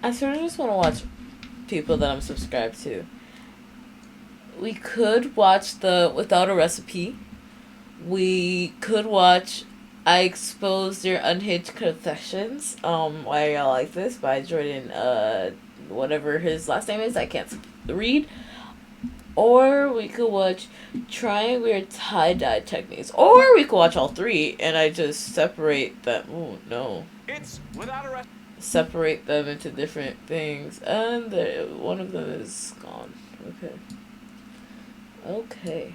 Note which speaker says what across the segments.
Speaker 1: I sort of just want to watch people that I'm subscribed to. We could watch the Without a Recipe. We could watch I Exposed Your Unhinged Confessions. Why Y'all Like This by Jordan, whatever his last name is, I can't read. Or we could watch Trying Weird Tie-Dye Techniques. Or we could watch all three and I just separate them. Oh, no.
Speaker 2: It's Without a Recipe.
Speaker 1: Separate them into different things. And one of them is gone. Okay. Okay.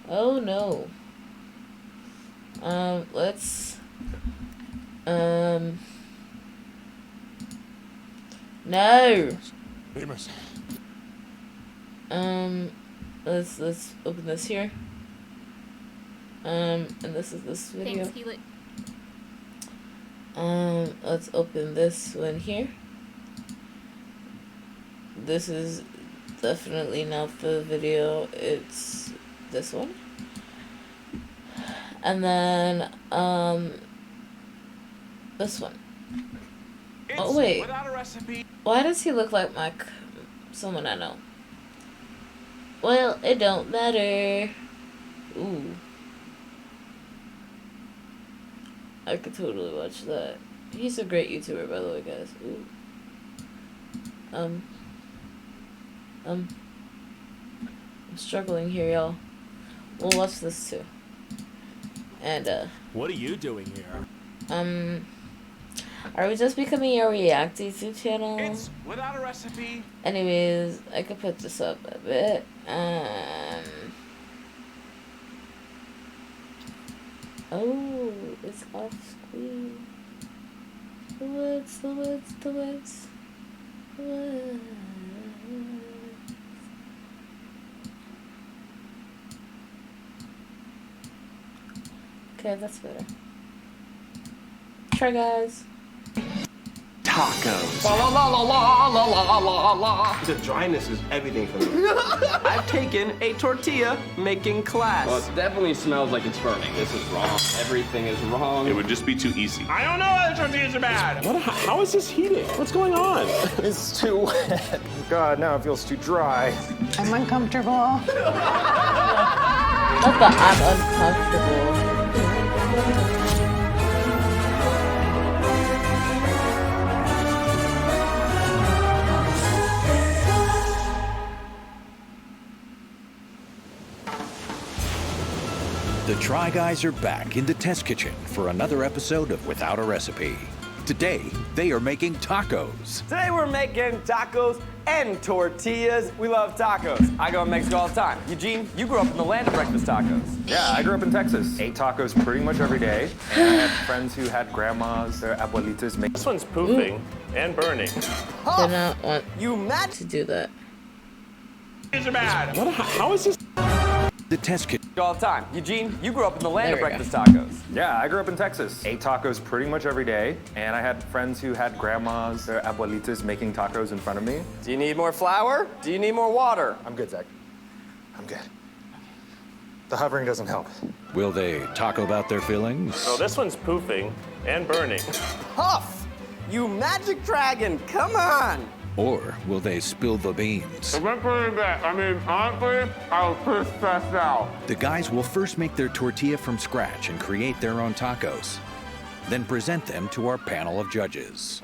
Speaker 1: Oh, no. Let's... No!
Speaker 2: Amos.
Speaker 1: Let's open this here. And this is this video.
Speaker 3: Thanks, Helix.
Speaker 1: Let's open this one here. This is definitely not the video, it's this one. And then, this one.
Speaker 2: It's
Speaker 1: Oh, wait.
Speaker 2: Without a Recipe.
Speaker 1: Why does he look like someone I know? Well, it don't matter. Ooh. I could totally watch that. He's a great YouTuber, by the way, guys. Ooh. I'm struggling here, y'all. We'll watch this too. And,
Speaker 2: What are you doing here?
Speaker 1: are we just becoming a React YouTube channel?
Speaker 2: It's Without a Recipe.
Speaker 1: Anyways, I could put this up a bit. Oh, it's off screen. The woods, the woods, the woods. The woods. Okay, that's better. Try, guys.
Speaker 4: Tacos.
Speaker 5: La la la la la la la la.
Speaker 4: The dryness is everything for me.
Speaker 5: I've taken a tortilla making class.
Speaker 6: Well, it definitely smells like it's burning. This is wrong. Everything is wrong.
Speaker 7: It would just be too easy.
Speaker 2: I don't know why the tortillas are bad.
Speaker 8: What? How is this heating? What's going on?
Speaker 5: It's too wet.
Speaker 8: God, now it feels too dry.
Speaker 9: I'm uncomfortable.
Speaker 1: Not that I'm uncomfortable.
Speaker 10: The Try Guys are back in the test kitchen for another episode of Without a Recipe. Today, they are making tacos.
Speaker 5: Today we're making tacos and tortillas. We love tacos. I go to Mexico all the time. Eugene, you grew up in the land of breakfast tacos.
Speaker 8: Yeah, I grew up in Texas. Ate tacos pretty much every day. And I had friends who had grandmas, their abuelitas make.
Speaker 2: This one's pooping and burning.
Speaker 1: Did not want
Speaker 5: You mad?
Speaker 1: to do that.
Speaker 2: Tortillas are bad.
Speaker 8: What? How is this?
Speaker 10: The test kitchen.
Speaker 5: All the time. Eugene, you grew up in the land
Speaker 1: There
Speaker 5: of
Speaker 1: we
Speaker 5: breakfast tacos.
Speaker 8: Yeah, I grew up in Texas. Ate tacos pretty much every day. And I had friends who had grandmas, their abuelitas making tacos in front of me.
Speaker 5: Do you need more flour? Do you need more water?
Speaker 8: I'm good, Zach. I'm good. The hovering doesn't help.
Speaker 10: Will they talk about their feelings?
Speaker 2: Oh, this one's poofing and burning.
Speaker 5: Huff! You magic dragon, come on!
Speaker 10: Or will they spill the beans?
Speaker 2: It went pretty bad. I mean, honestly, I was pretty stressed out.
Speaker 10: The guys will first make their tortilla from scratch and create their own tacos. Then present them to our panel of judges.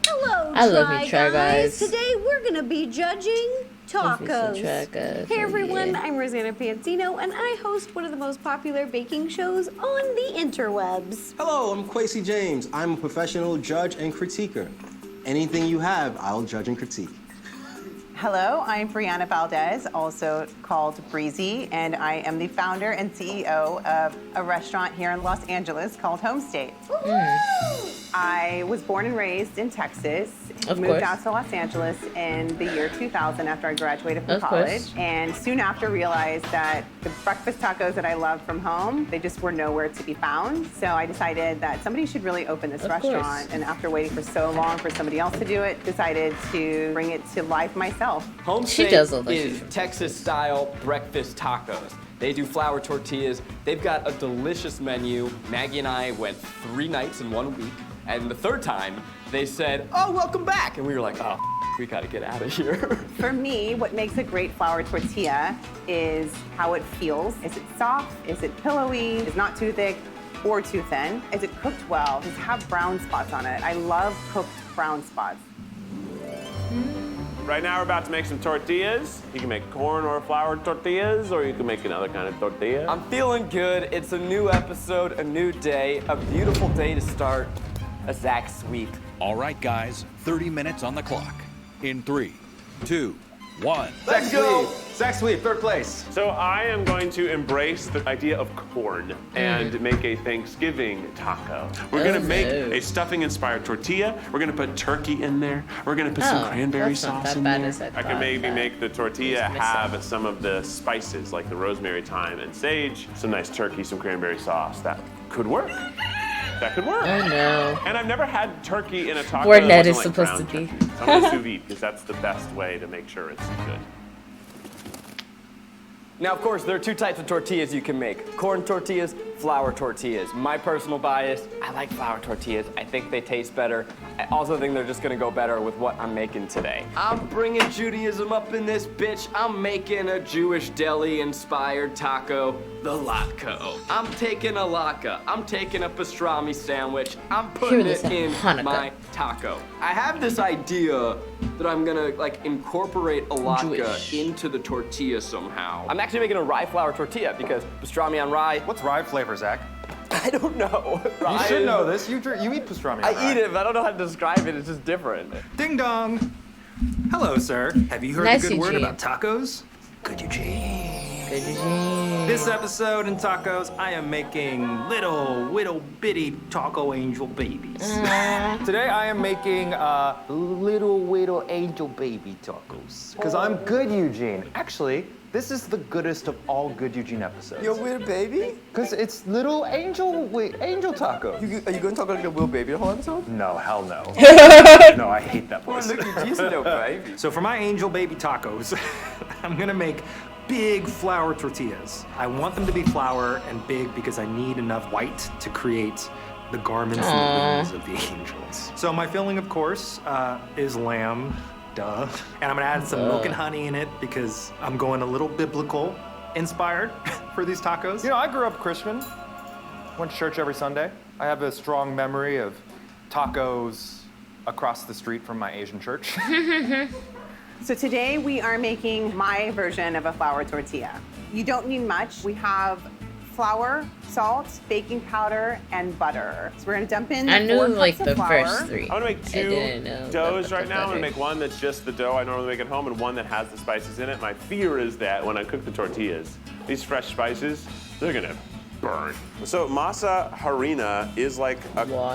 Speaker 3: Hello,
Speaker 1: I love you, Try Guys.
Speaker 3: Today we're gonna be judging
Speaker 1: Love me some
Speaker 3: tacos.
Speaker 1: Try Guys.
Speaker 3: Hey everyone,
Speaker 1: Yeah.
Speaker 3: I'm Rosanna Pansino, and I host one of the most popular baking shows on the interwebs.
Speaker 4: Hello, I'm Quasi James. I'm a professional judge and critiquer. Anything you have, I'll judge and critique.
Speaker 9: Hello, I'm Brianna Valdez, also called Breezy, and I am the founder and CEO of a restaurant here in Los Angeles called Home State. I was born and raised in Texas,
Speaker 1: Of
Speaker 9: moved
Speaker 1: course.
Speaker 9: out to Los Angeles in the year 2000 after I graduated from
Speaker 1: Of
Speaker 9: college,
Speaker 1: course.
Speaker 9: and soon after realized that the breakfast tacos that I loved from home, they just were nowhere to be found. So I decided that somebody should really open this
Speaker 1: Of
Speaker 9: restaurant,
Speaker 1: course.
Speaker 9: and after waiting for so long for somebody else to do it, decided to bring it to life myself.
Speaker 5: Home
Speaker 1: She
Speaker 5: State
Speaker 1: does look like
Speaker 5: is
Speaker 1: she's from
Speaker 5: Texas-style breakfast tacos. They do flour tortillas. They've got a delicious menu. Maggie and I went 3 nights in 1 week. And the third time, they said, oh, welcome back. And we were like, oh, we gotta get out of here.
Speaker 9: For me, what makes a great flour tortilla is how it feels. Is it soft? Is it pillowy? Is it not too thick or too thin? Is it cooked well? Does it have brown spots on it? I love cooked brown spots.
Speaker 2: Right now we're about to make some tortillas. You can make corn or flour tortillas, or you can make another kind of tortilla.
Speaker 5: I'm feeling good. It's a new episode, a new day, a beautiful day to start a Zach sweep.
Speaker 10: All right, guys, 30 minutes on the clock. In 3, 2, 1.
Speaker 5: Let's go.
Speaker 8: Zach Sweep, third place.
Speaker 2: So I am going to embrace the idea of corn and make a Thanksgiving taco. We're gonna make a stuffing-inspired tortilla. We're gonna put turkey in there. We're gonna put some cranberry sauce in there. I can maybe make the tortilla have some of the spices like the rosemary, thyme, and sage. Some nice turkey, some cranberry sauce. That could work. That could work.
Speaker 1: Oh no.
Speaker 2: And I've never had turkey in a taco.
Speaker 1: Where
Speaker 2: that
Speaker 1: Ned
Speaker 2: wasn't
Speaker 1: is
Speaker 2: like
Speaker 1: supposed to
Speaker 2: ground
Speaker 1: be.
Speaker 2: turkey. So I'm gonna sous vide because that's the best way to make sure it's good.
Speaker 5: Now, of course, there are two types of tortillas you can make. Corn tortillas, flour tortillas. My personal bias, I like flour tortillas. I think they taste better. I also think they're just gonna go better with what I'm making today. I'm bringing Judaism up in this bitch. I'm making a Jewish deli-inspired taco, the latke. I'm taking a latke. I'm taking a pastrami sandwich. I'm putting it in my taco. I have this idea that I'm gonna like incorporate a latke into the tortilla somehow. I'm actually making a rye flour tortilla because pastrami on rye.
Speaker 8: What's rye flavor, Zach?
Speaker 5: I don't know.
Speaker 8: You should know this. You eat pastrami on rye.
Speaker 5: I eat it, but I don't know how to describe it. It's just different.
Speaker 7: Ding dong. Hello, sir. Have you heard
Speaker 1: Nice,
Speaker 7: a good word
Speaker 1: Eugene.
Speaker 7: about tacos? Good Eugene.
Speaker 1: Good Eugene.
Speaker 7: This episode in tacos, I am making little bitty taco angel babies.
Speaker 8: Today I am making little angel baby tacos. Because I'm good, Eugene. Actually, this is the goodest of all good Eugene episodes.
Speaker 5: You're a weird baby?
Speaker 8: Because it's little angel tacos.
Speaker 5: Are you going to talk like a little baby the whole episode?
Speaker 8: No, hell no. No, I hate that voice.
Speaker 5: Look at you, no baby.
Speaker 7: So for my angel baby tacos, I'm gonna make big flour tortillas. I want them to be flour and big because I need enough white to create the garments and the wings of the angels. So my filling, of course, is lamb. Duh. And I'm gonna add some milk and honey in it because I'm going a little biblical inspired for these tacos.
Speaker 8: You know, I grew up Christian. Went to church every Sunday. I have a strong memory of tacos across the street from my Asian church.
Speaker 9: So today we are making my version of a flour tortilla. You don't need much. We have flour, salt, baking powder, and butter. So we're gonna dump in
Speaker 1: I knew
Speaker 9: 4
Speaker 1: like
Speaker 9: cups
Speaker 1: the
Speaker 9: of flour.
Speaker 1: first 3.
Speaker 2: I'm gonna make
Speaker 1: I
Speaker 2: two
Speaker 1: didn't know
Speaker 2: doughs
Speaker 1: about
Speaker 2: right
Speaker 1: the
Speaker 2: now. I'm gonna
Speaker 1: butter.
Speaker 2: make one that's just the dough I normally make at home and one that has the spices in it. My fear is that when I cook the tortillas, these fresh spices, they're gonna burn. So masa harina is like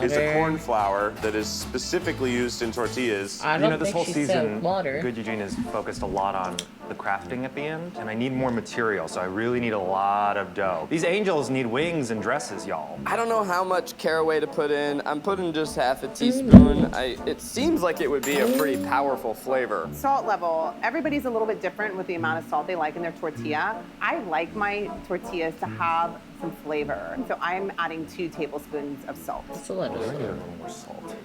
Speaker 2: is a corn flour that is specifically used in tortillas.
Speaker 1: I don't
Speaker 8: You know, this
Speaker 1: think
Speaker 8: whole
Speaker 1: she
Speaker 8: season,
Speaker 1: said water.
Speaker 8: Good Eugene has focused a lot on the crafting at the end, and I need more material, so I really need a lot of dough. These angels need wings and dresses, y'all.
Speaker 5: I don't know how much caraway to put in. I'm putting just half a teaspoon. It seems like it would be a pretty powerful flavor.
Speaker 9: Salt level, everybody's a little bit different with the amount of salt they like in their tortilla. I like my tortillas to have some flavor. So I'm adding 2 tablespoons of salt.
Speaker 1: That's a lot of
Speaker 8: More salt.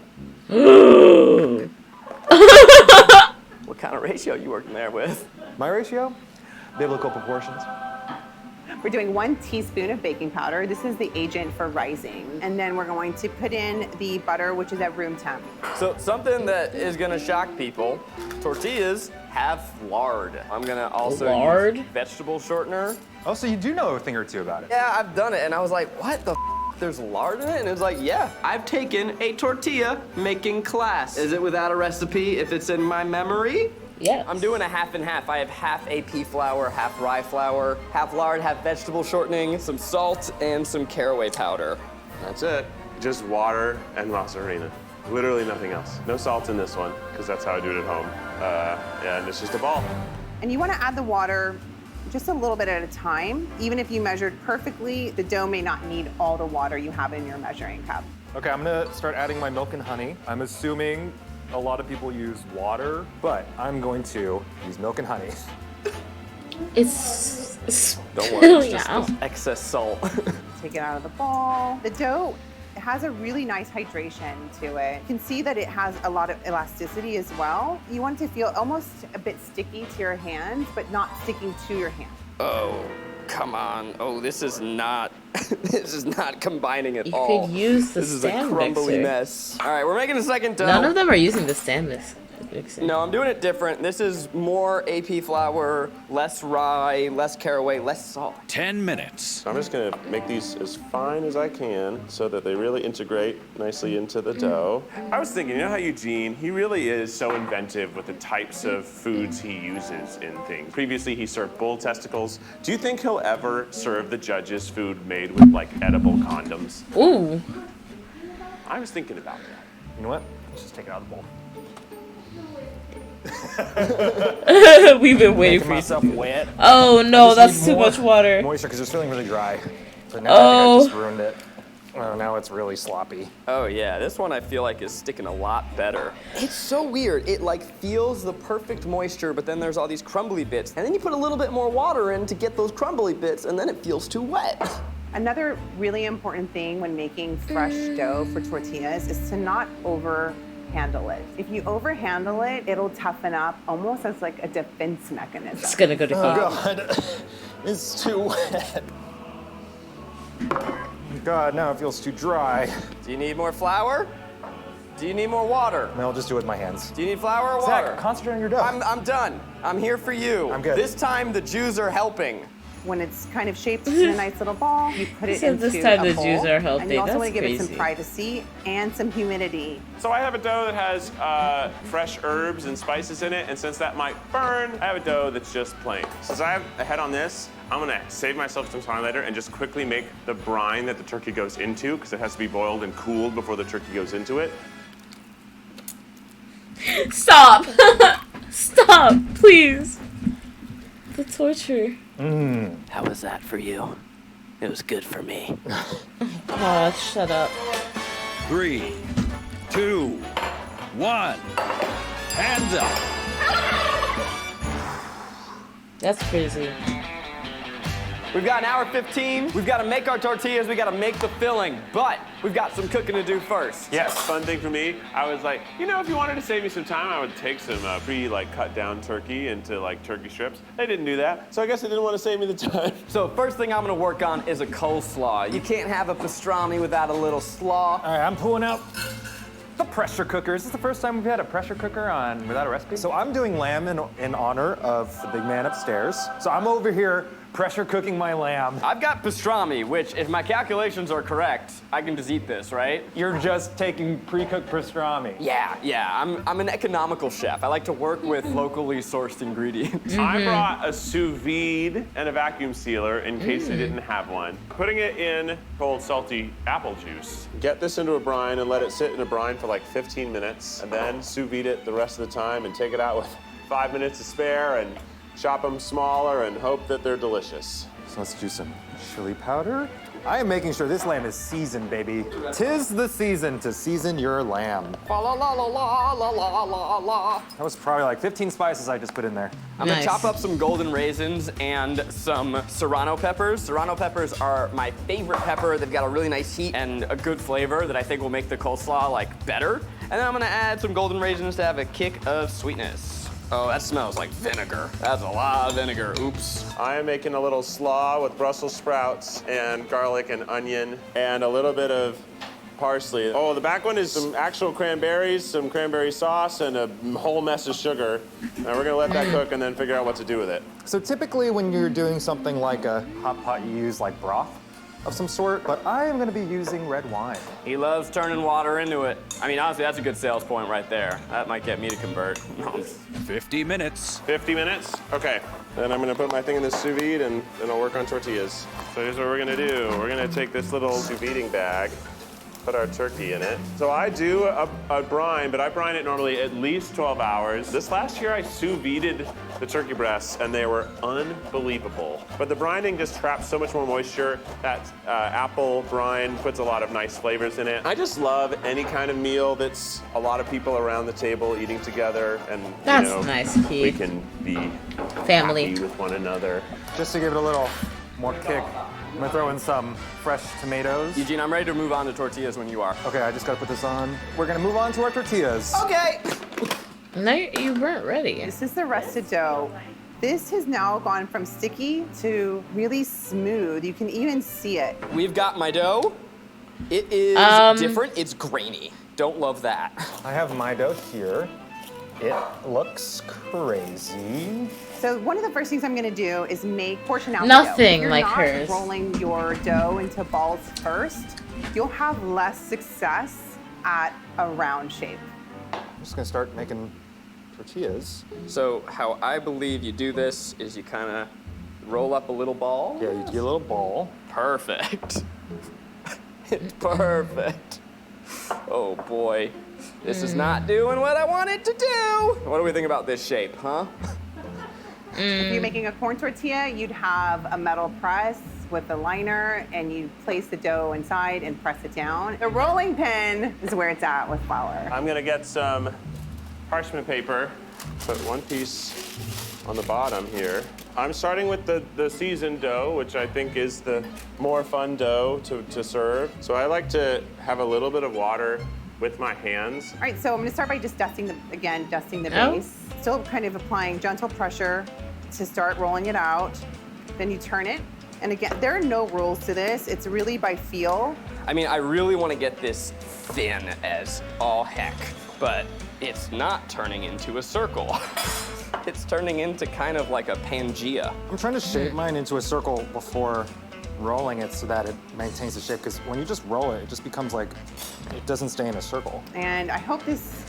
Speaker 5: What kind of ratio you working there with?
Speaker 8: My ratio? Biblical proportions.
Speaker 9: We're doing 1 teaspoon of baking powder. This is the agent for rising. And then we're going to put in the butter, which is at room temp.
Speaker 5: So something that is gonna shock people, tortillas have lard. I'm gonna also
Speaker 1: Lard?
Speaker 5: use vegetable shortener.
Speaker 8: Oh, so you do know a thing or two about it.
Speaker 5: Yeah, I've done it, and I was like, what the there's lard in it? And it was like, yeah, I've taken a tortilla making class. Is it without a recipe if it's in my memory?
Speaker 1: Yeah.
Speaker 5: I'm doing a half and half. I have half AP flour, half rye flour, half lard, half vegetable shortening, some salt, and some caraway powder.
Speaker 2: That's it. Just water and masa harina. Literally nothing else. No salt in this one, because that's how I do it at home. And it's just a ball.
Speaker 9: And you want to add the water just a little bit at a time. Even if you measured perfectly, the dough may not need all the water you have in your measuring cup.
Speaker 8: Okay, I'm gonna start adding my milk and honey. I'm assuming a lot of people use water, but I'm going to use milk and honey.
Speaker 1: It's
Speaker 5: Don't worry, it's
Speaker 1: yeah.
Speaker 5: just excess salt.
Speaker 9: Take it out of the bowl. The dough has a really nice hydration to it. You can see that it has a lot of elasticity as well. You want it to feel almost a bit sticky to your hands, but not sticking to your hand.
Speaker 5: Oh, come on. Oh, this is not, this is not combining at all.
Speaker 1: You could use the
Speaker 5: This is
Speaker 1: stand
Speaker 5: a crumbly
Speaker 1: mixer.
Speaker 5: mess. All right, we're making a second dough.
Speaker 1: None of them are using the stand mixer.
Speaker 5: No, I'm doing it different. This is more AP flour, less rye, less caraway, less salt.
Speaker 10: 10 minutes.
Speaker 2: I'm just gonna make these as fine as I can so that they really integrate nicely into the dough. I was thinking, you know how Eugene, he really is so inventive with the types of foods he uses in things. Previously, he served bull testicles. Do you think he'll ever serve the judges food made with like edible condoms?
Speaker 1: Ooh.
Speaker 2: I was thinking about that.
Speaker 8: You know what? Let's just take it out of the bowl.
Speaker 1: We've been waiting for you.
Speaker 8: Myself wet.
Speaker 1: Oh no, that's too much water.
Speaker 8: Moisture because it's feeling really dry. So now I think I just ruined it. Oh, now it's really sloppy.
Speaker 5: Oh yeah, this one I feel like is sticking a lot better. It's so weird. It like feels the perfect moisture, but then there's all these crumbly bits. And then you put a little bit more water in to get those crumbly bits, and then it feels too wet.
Speaker 9: Another really important thing when making fresh dough for tortillas is to not overhandle it. If you overhandle it, it'll toughen up almost as like a defense mechanism.
Speaker 1: It's gonna go to
Speaker 8: Oh God, it's too wet. God, now it feels too dry.
Speaker 5: Do you need more flour? Do you need more water?
Speaker 8: No, I'll just do it with my hands.
Speaker 5: Do you need flour or
Speaker 8: Zach,
Speaker 5: water?
Speaker 8: concentrate on your dough.
Speaker 5: I'm done. I'm here for you.
Speaker 8: I'm good.
Speaker 5: This time the Jews are helping.
Speaker 9: When it's kind of shaped in a nice little ball, you put it
Speaker 1: So
Speaker 9: into
Speaker 1: this time
Speaker 9: a
Speaker 1: the
Speaker 9: bowl,
Speaker 1: Jews are helping.
Speaker 9: and you also
Speaker 1: That's
Speaker 9: want to give it some
Speaker 1: crazy.
Speaker 9: privacy and some humidity.
Speaker 2: So I have a dough that has fresh herbs and spices in it, and since that might burn, I have a dough that's just plain. Since I have a head on this, I'm gonna save myself some time later and just quickly make the brine that the turkey goes into, because it has to be boiled and cooled before the turkey goes into it.
Speaker 1: Stop! Stop, please. The torture.
Speaker 5: How was that for you? It was good for me.
Speaker 1: God, shut up.
Speaker 10: 3, 2, 1. Hands up.
Speaker 1: That's crazy.
Speaker 5: We've got an hour 15. We've got to make our tortillas. We got to make the filling, but we've got some cooking to do first.
Speaker 2: Yes. Fun thing for me, I was like, you know, if you wanted to save me some time, I would take some cut down turkey into like turkey strips. They didn't do that, so I guess they didn't want to save me the time.
Speaker 5: So first thing I'm gonna work on is a coleslaw. You can't have a pastrami without a little slaw.
Speaker 8: All right, I'm pulling out the pressure cooker. Is this the first time we've had a pressure cooker on Without a Recipe? So I'm doing lamb in honor of the big man upstairs. So I'm over here pressure cooking my lamb.
Speaker 5: I've got pastrami, which if my calculations are correct, I can just eat this, right?
Speaker 8: You're just taking pre-cooked pastrami.
Speaker 5: Yeah, I'm an economical chef. I like to work with locally sourced ingredients.
Speaker 2: I brought a sous vide and a vacuum sealer in case they didn't have one. Putting it in cold, salty apple juice. Get this into a brine and let it sit in a brine for like 15 minutes, and then sous vide it the rest of the time and take it out with 5 minutes to spare and chop them smaller and hope that they're delicious.
Speaker 8: So let's do some chili powder. I am making sure this lamb is seasoned, baby. 'Tis the season to season your lamb.
Speaker 5: La la la la la la la la la.
Speaker 8: That was probably like 15 spices I just put in there.
Speaker 5: I'm gonna chop up some golden raisins and some serrano peppers. Serrano peppers are my favorite pepper. They've got a really nice heat and a good flavor that I think will make the coleslaw like better. And then I'm gonna add some golden raisins to have a kick of sweetness. Oh, that smells like vinegar. That's a lot of vinegar. Oops.
Speaker 2: I am making a little slaw with Brussels sprouts and garlic and onion and a little bit of parsley. Oh, the back one is some actual cranberries, some cranberry sauce, and a whole mess of sugar. And we're gonna let that cook and then figure out what to do with it.
Speaker 8: So typically when you're doing something like a hot pot, you use like broth of some sort, but I am gonna be using red wine.
Speaker 5: He loves turning water into it. I mean, honestly, that's a good sales point right there. That might get me to convert.
Speaker 10: 50 minutes.
Speaker 2: 50 minutes? Okay. Then I'm gonna put my thing in the sous vide and then I'll work on tortillas. So here's what we're gonna do. We're gonna take this little sous videing bag, put our turkey in it. So I do a brine, but I brine it normally at least 12 hours. This last year I sous vided the turkey breasts and they were unbelievable. But the brining just traps so much more moisture. That apple brine puts a lot of nice flavors in it. I just love any kind of meal that's a lot of people around the table eating together and
Speaker 1: That's
Speaker 2: you know,
Speaker 1: nice,
Speaker 2: we
Speaker 1: Keith.
Speaker 2: can be
Speaker 1: Family.
Speaker 2: happy with one another.
Speaker 8: Just to give it a little more kick, I'm gonna throw in some fresh tomatoes.
Speaker 5: Eugene, I'm ready to move on to tortillas when you are.
Speaker 8: Okay, I just gotta put this on. We're gonna move on to our tortillas.
Speaker 5: Okay.
Speaker 1: No, you weren't ready.
Speaker 9: This is the rusted dough. This has now gone from sticky to really smooth. You can even see it.
Speaker 5: We've got my dough. It is different. It's grainy. Don't love that.
Speaker 8: I have my dough here. It looks crazy.
Speaker 9: So one of the first things I'm gonna do is make portion out
Speaker 1: Nothing
Speaker 9: dough.
Speaker 1: like
Speaker 9: If
Speaker 1: hers.
Speaker 9: you're not rolling your dough into balls first, you'll have less success at a round shape.
Speaker 8: I'm just gonna start making tortillas.
Speaker 5: So how I believe you do this is you kind of roll up a little ball.
Speaker 8: Yeah, you do a little ball.
Speaker 5: Perfect. Perfect. Oh boy. This is not doing what I want it to do. What do we think about this shape, huh?
Speaker 9: If you're making a corn tortilla, you'd have a metal press with a liner, and you place the dough inside and press it down. The rolling pin is where it's at with flour.
Speaker 2: I'm gonna get some parchment paper, put one piece on the bottom here. I'm starting with the seasoned dough, which I think is the more fun dough to serve. So I like to have a little bit of water with my hands.
Speaker 9: All right, so I'm gonna start by just dusting the
Speaker 1: Oh.
Speaker 9: base. Still kind of applying gentle pressure to start rolling it out. Then you turn it. And again, there are no rules to this. It's really by feel.
Speaker 5: I mean, I really want to get this thin as all heck, but it's not turning into a circle. It's turning into kind of like a Pangea.
Speaker 8: I'm trying to shape mine into a circle before rolling it so that it maintains the shape, because when you just roll it, it just becomes like, it doesn't stay in a circle.
Speaker 9: And I hope this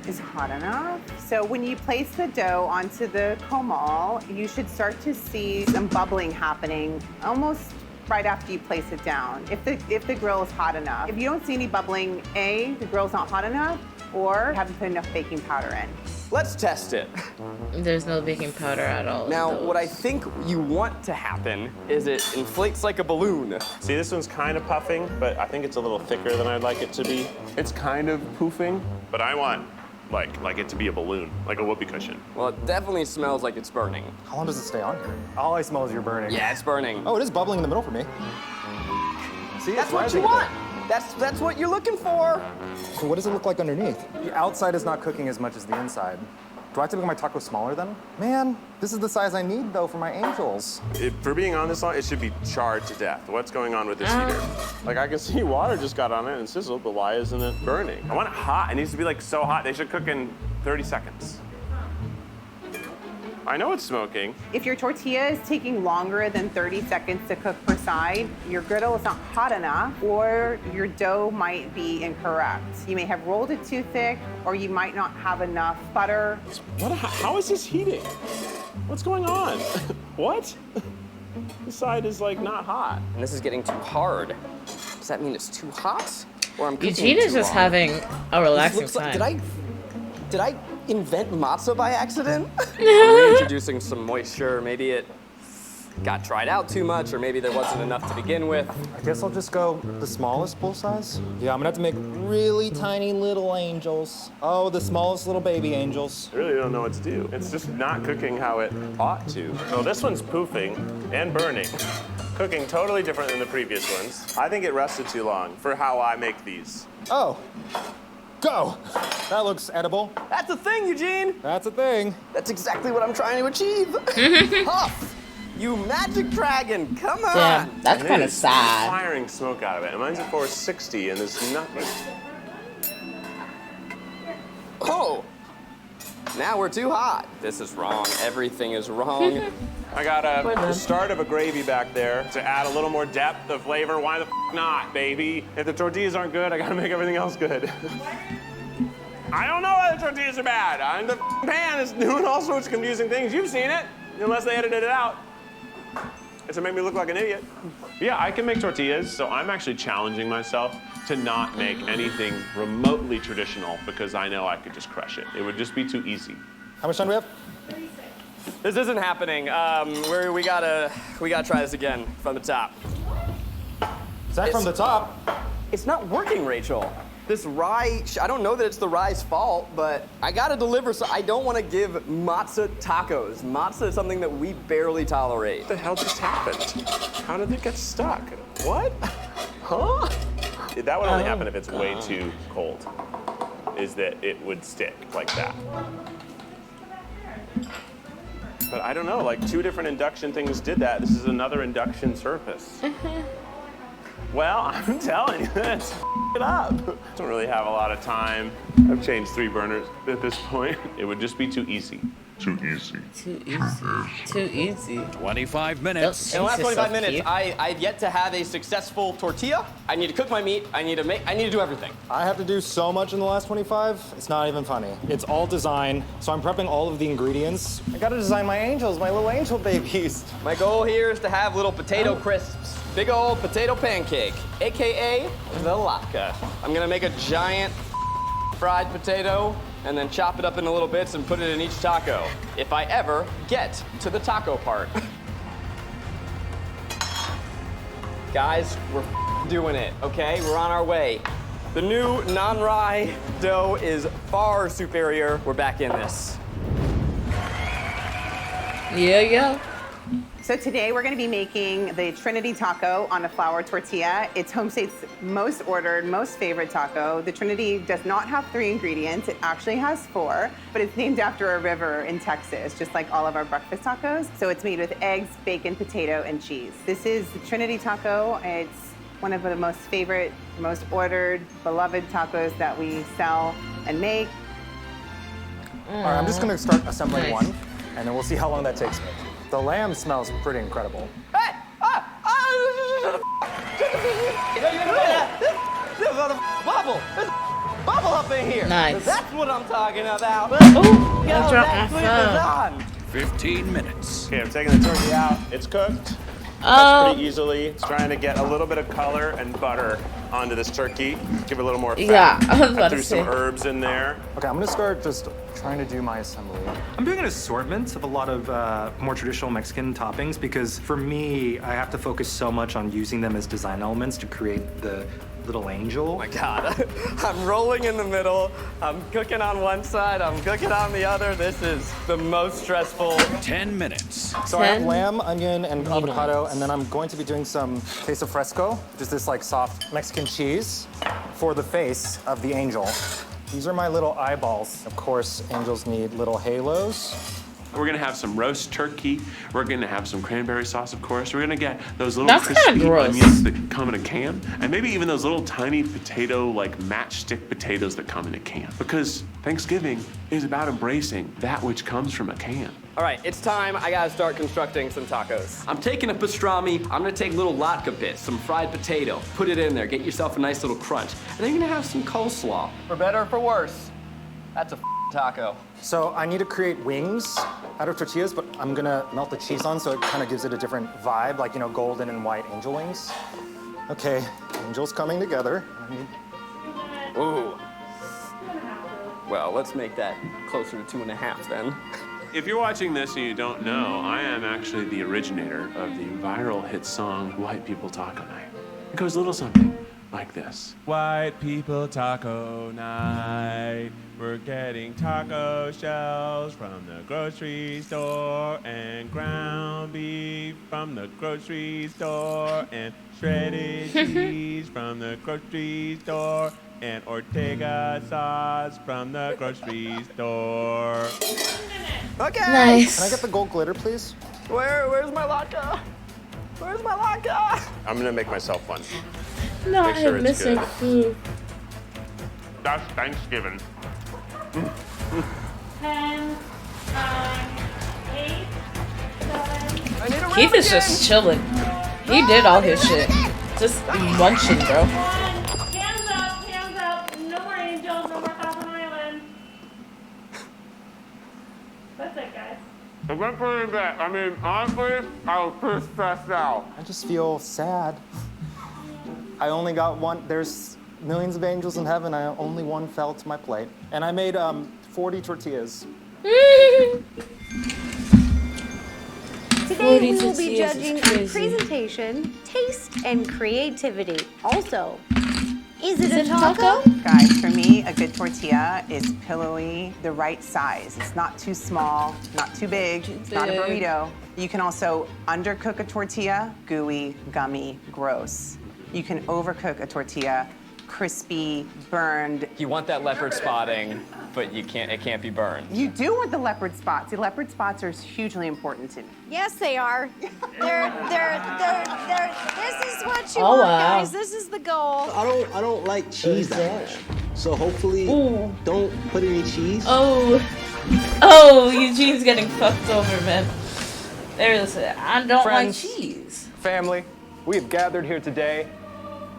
Speaker 9: is hot enough. So when you place the dough onto the comal, you should start to see some bubbling happening almost right after you place it down, if the grill is hot enough. If you don't see any bubbling, A, the grill's not hot enough, or you haven't put enough baking powder in.
Speaker 5: Let's test it.
Speaker 1: There's no baking powder at all.
Speaker 5: Now, what I think you want to happen is it inflates like a balloon.
Speaker 2: See, this one's kind of puffing, but I think it's a little thicker than I'd like it to be. It's kind of poofing, but I want like it to be a balloon, like a whoopee cushion.
Speaker 5: Well, it definitely smells like it's burning.
Speaker 8: How long does it stay on here? All I smell is you're burning.
Speaker 5: Yeah, it's burning.
Speaker 8: Oh, it is bubbling in the middle for me. See,
Speaker 5: That's
Speaker 8: it's
Speaker 5: what
Speaker 8: rising
Speaker 5: you
Speaker 8: a
Speaker 5: want.
Speaker 8: bit.
Speaker 5: That's what you're looking for.
Speaker 8: So what does it look like underneath? The outside is not cooking as much as the inside. Do I have to make my taco smaller then? Man, this is the size I need though for my angels.
Speaker 2: For being on this long, it should be charred to death. What's going on with this heater? Like I can see water just got on it and sizzled, but why isn't it burning? I want it hot. It needs to be like so hot. They should cook in 30 seconds. I know it's smoking.
Speaker 9: If your tortilla is taking longer than 30 seconds to cook per side, your griddle is not hot enough, or your dough might be incorrect. You may have rolled it too thick, or you might not have enough butter.
Speaker 2: How is this heating? What's going on? What? This side is like not hot.
Speaker 5: And this is getting too hard. Does that mean it's too hot? Or I'm cooking
Speaker 1: Eugene
Speaker 5: it
Speaker 1: is
Speaker 5: too
Speaker 1: just
Speaker 5: long?
Speaker 1: having a relaxing
Speaker 5: This looks
Speaker 1: time.
Speaker 5: like, did I invent matzah by accident? I'm reintroducing some moisture. Maybe it got dried out too much, or maybe there wasn't enough to begin with.
Speaker 8: I guess I'll just go the smallest bowl size. Yeah, I'm gonna have to make really tiny little angels. Oh, the smallest little baby angels.
Speaker 2: I really don't know what to do. It's just not cooking how it ought to. So this one's poofing and burning. Cooking totally different than the previous ones. I think it rested too long for how I make these.
Speaker 8: Oh, go. That looks edible.
Speaker 5: That's a thing, Eugene.
Speaker 8: That's a thing.
Speaker 5: That's exactly what I'm trying to achieve. Huff, you magic dragon, come on.
Speaker 1: Damn, that's
Speaker 2: And
Speaker 1: kind
Speaker 2: it
Speaker 1: of
Speaker 2: is
Speaker 1: sad.
Speaker 2: Firing smoke out of it. And mine's at 460 and there's nothing.
Speaker 5: Oh, now we're too hot. This is wrong. Everything is wrong.
Speaker 2: I got the start of a gravy back there to add a little more depth of flavor. Why the not, baby? If the tortillas aren't good, I gotta make everything else good. I don't know why the tortillas are bad. And the pan is doing all sorts of confusing things. You've seen it, unless they edited it out. It's to make me look like an idiot. Yeah, I can make tortillas, so I'm actually challenging myself to not make anything remotely traditional because I know I could just crush it. It would just be too easy.
Speaker 8: How much time do we have?
Speaker 5: This isn't happening. We gotta try this again from the top.
Speaker 8: Is that from the top?
Speaker 5: It's not working, Rachel. this rye, I don't know that it's the rye's fault, but I gotta deliver, so I don't wanna give matzah tacos. Matzah is something that we barely tolerate.
Speaker 2: What the hell just happened? How did it get stuck? What? Huh? That would only happen if it's way too cold, is that it would stick like that. But I don't know, like 2 different induction things did that. This is another induction surface. Well, I'm telling you, let's it up. Don't really have a lot of time. I've changed 3 burners at this point. It would just be too easy. Too easy.
Speaker 1: Too easy. Too easy.
Speaker 10: 25 minutes.
Speaker 5: In the last 25 minutes, I've yet to have a successful tortilla. I need to cook my meat. I need to do everything.
Speaker 8: I have to do so much in the last 25, it's not even funny. It's all design, so I'm prepping all of the ingredients. I gotta design my angels, my little angel babies.
Speaker 5: My goal here is to have little potato crisps. Big old potato pancake, AKA the latke. I'm gonna make a giant fried potato and then chop it up into little bits and put it in each taco, if I ever get to the taco part. Guys, we're doing it, okay? We're on our way. The new non-rye dough is far superior. We're back in this.
Speaker 1: Yeah.
Speaker 9: So today we're going to be making the Trinity taco on a flour tortilla. It's Homestate's most ordered, most favorite taco. The Trinity does not have 3 ingredients. It actually has 4, but it's named after a river in Texas, just like all of our breakfast tacos. So it's made with eggs, bacon, potato, and cheese. This is the Trinity taco. It's one of the most favorite, most ordered, beloved tacos that we sell and make.
Speaker 8: All right, I'm just gonna start assembling one, and then we'll see how long that takes me. The lamb smells pretty incredible.
Speaker 5: Hey! There's a bubble! There's a bubble up in here!
Speaker 1: Nice.
Speaker 5: That's what I'm talking about!
Speaker 1: Oh,
Speaker 5: Yo,
Speaker 1: I dropped
Speaker 5: that
Speaker 1: my
Speaker 5: clip
Speaker 1: phone.
Speaker 5: is on!
Speaker 10: 15 minutes.
Speaker 2: Okay, I'm taking the turkey out. It's cooked. That's pretty easily. It's trying to get a little bit of color and butter onto this turkey. Give it a little more fat.
Speaker 1: Yeah, I was about
Speaker 2: I threw
Speaker 1: to say.
Speaker 2: some herbs in there.
Speaker 8: Okay, I'm gonna start just trying to do my assembly.
Speaker 7: I'm doing an assortment of a lot of more traditional Mexican toppings because for me, I have to focus so much on using them as design elements to create the little angel.
Speaker 5: Oh my God, I'm rolling in the middle. I'm cooking on one side, I'm cooking on the other. This is the most stressful.
Speaker 10: 10 minutes.
Speaker 8: So I have lamb, onion, and avocado, and then I'm going to be doing some queso fresco, just this like soft Mexican cheese for the face of the angel. These are my little eyeballs. Of course, angels need little halos.
Speaker 2: We're gonna have some roast turkey. We're gonna have some cranberry sauce, of course. We're gonna get those little
Speaker 1: That's kinda
Speaker 2: crispy
Speaker 1: gross.
Speaker 2: onions that come in a can, and maybe even those little tiny potato, like matchstick potatoes that come in a can. Because Thanksgiving is about embracing that which comes from a can.
Speaker 5: All right, it's time. I gotta start constructing some tacos. I'm taking a pastrami. I'm gonna take little latke bits, some fried potato, put it in there, get yourself a nice little crunch. And then you're gonna have some coleslaw. For better or for worse, that's a taco.
Speaker 8: So I need to create wings out of tortillas, but I'm gonna melt the cheese on so it kind of gives it a different vibe, like, you know, golden and white angel wings. Okay, angels coming together.
Speaker 5: Ooh. Well, let's make that closer to 2.5 then.
Speaker 2: If you're watching this and you don't know, I am actually the originator of the viral hit song White People Taco Night. It goes a little something like this.
Speaker 11: White people taco night. We're getting taco shells from the grocery store and ground beef from the grocery store and shredded cheese from the grocery store and Ortega sauce from the grocery store.
Speaker 5: Okay.
Speaker 1: Nice.
Speaker 8: Can I get the gold glitter, please?
Speaker 5: Where's my latke? Where's my latke?
Speaker 2: I'm gonna make myself one.
Speaker 1: No,
Speaker 2: Make
Speaker 1: I
Speaker 2: sure
Speaker 1: am
Speaker 2: it's
Speaker 1: missing
Speaker 2: good.
Speaker 1: food.
Speaker 2: That's Thanksgiving.
Speaker 12: 10, 9, 8, 7.
Speaker 1: Keith is just chilling. He did all his shit. Just munching, bro.
Speaker 12: Hands up. No more angels, no more Thousand Island. That's it, guys.
Speaker 2: It went pretty bad. I mean, honestly, I was pretty stressed out.
Speaker 8: I just feel sad. I only got one. There's millions of angels in heaven. Only one fell to my plate. And I made 40 tortillas.
Speaker 3: Today we will be judging on presentation, taste, and creativity. Also, Is it a taco?
Speaker 9: Guys, for me, a good tortilla is pillowy, the right size. It's not too small, not too big, it's not a burrito. You can also undercook a tortilla, gooey, gummy, gross. You can overcook a tortilla, crispy, burned.
Speaker 5: You want that leopard spotting, but it can't be burned.
Speaker 9: You do want the leopard spots. The leopard spots are hugely important to me.
Speaker 3: Yes, they are. They're, this is what you
Speaker 1: Oh,
Speaker 3: want,
Speaker 1: wow.
Speaker 3: guys. This is the goal.
Speaker 4: I don't like cheese that much. So hopefully, don't put any cheese.
Speaker 1: Oh, Eugene's getting fucked over, man. There's, I don't
Speaker 8: Friends,
Speaker 1: like cheese.
Speaker 8: Family, we have gathered here today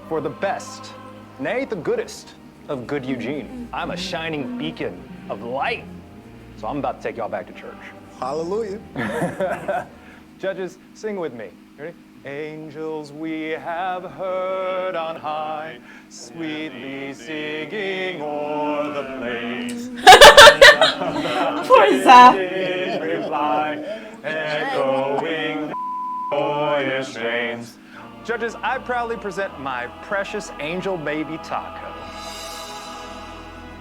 Speaker 8: for the best, nay, the goodest of good Eugene. I'm a shining beacon of light. So I'm about to take y'all back to church.
Speaker 4: Hallelujah.
Speaker 8: Judges, sing with me. Ready? Angels we have heard on high, sweetly singing o'er the plains.
Speaker 1: Poor Zap.
Speaker 8: In reply, echoing joyous strains. Judges, I proudly present my precious angel baby taco.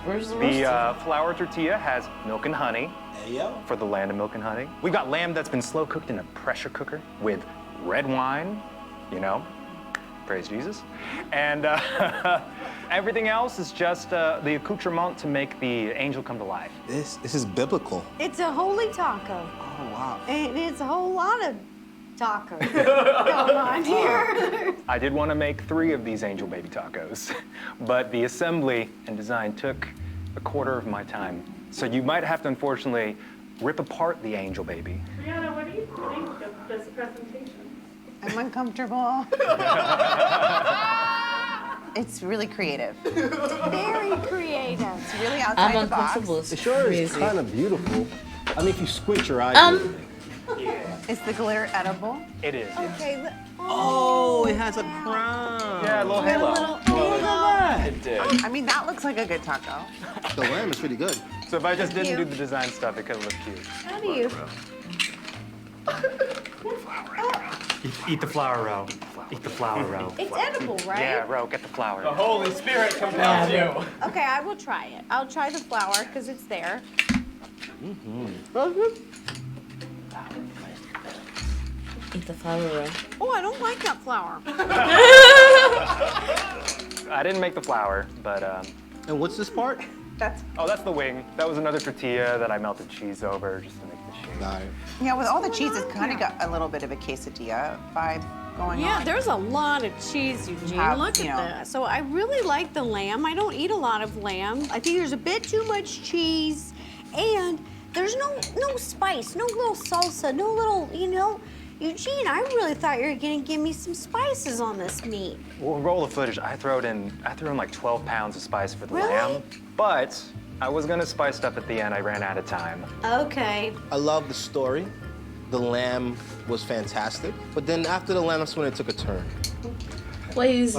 Speaker 1: Where's the
Speaker 8: The flour tortilla has milk and honey
Speaker 4: Yeah.
Speaker 8: for the land of milk and honey. We've got lamb that's been slow cooked in a pressure cooker with red wine, you know, praise Jesus. And everything else is just the accoutrement to make the angel come to life.
Speaker 4: This is biblical.
Speaker 3: It's a holy taco.
Speaker 4: Oh wow.
Speaker 3: And it's a whole lot of tacos going on here.
Speaker 8: I did want to make 3 of these angel baby tacos, but the assembly and design took a quarter of my time. So you might have to, unfortunately, rip apart the angel baby.
Speaker 12: Brianna, what do you think of this presentation?
Speaker 9: I'm uncomfortable. It's really creative.
Speaker 3: Very creative.
Speaker 9: It's really outside
Speaker 1: I'm
Speaker 9: the box.
Speaker 1: uncomfortable.
Speaker 4: It sure is
Speaker 1: Crazy.
Speaker 4: kind of beautiful. I mean, if you squint your eyes.
Speaker 9: Is the glitter edible?
Speaker 8: It is.
Speaker 3: Okay,
Speaker 4: Oh, it has a crown.
Speaker 8: Yeah, a little halo. It did.
Speaker 9: I mean, that looks like a good taco.
Speaker 4: The lamb is pretty good.
Speaker 8: So if I just
Speaker 3: Thank
Speaker 8: didn't
Speaker 3: you.
Speaker 8: do the design stuff, it could have looked cute.
Speaker 3: how do you?
Speaker 7: Eat the flour row. Eat the flour row.
Speaker 3: It's edible, right?
Speaker 8: Yeah, Ro, get the flour.
Speaker 5: The Holy Spirit compels you.
Speaker 3: Okay, I will try it. I'll try the flour because it's there.
Speaker 1: Eat the flour roll.
Speaker 3: Oh, I don't like that flour.
Speaker 8: I didn't make the flour, but
Speaker 4: And what's this part?
Speaker 9: That's
Speaker 8: that's the wing. That was another tortilla that I melted cheese over just to make the shape.
Speaker 4: Got it.
Speaker 9: yeah. With all the cheese, it's kind of got a little bit of a quesadilla vibe going
Speaker 3: Yeah,
Speaker 9: on.
Speaker 3: there's a lot of cheese, Eugene.
Speaker 9: Have,
Speaker 3: Look
Speaker 9: you
Speaker 3: at
Speaker 9: know.
Speaker 3: that. So I really like the lamb. I don't eat a lot of lamb. I think there's a bit too much cheese, and there's no spice, no little salsa, no little, Eugene, I really thought you were gonna give me some spices on this meat.
Speaker 8: Well, roll the footage. I threw in like 12 pounds of spice for the
Speaker 3: Really?
Speaker 8: lamb, but I was gonna spice stuff at the end. I ran out of time.
Speaker 3: Okay.
Speaker 4: I love the story. The lamb was fantastic, but then after the lamb, that's when it took a turn.
Speaker 1: Lazy.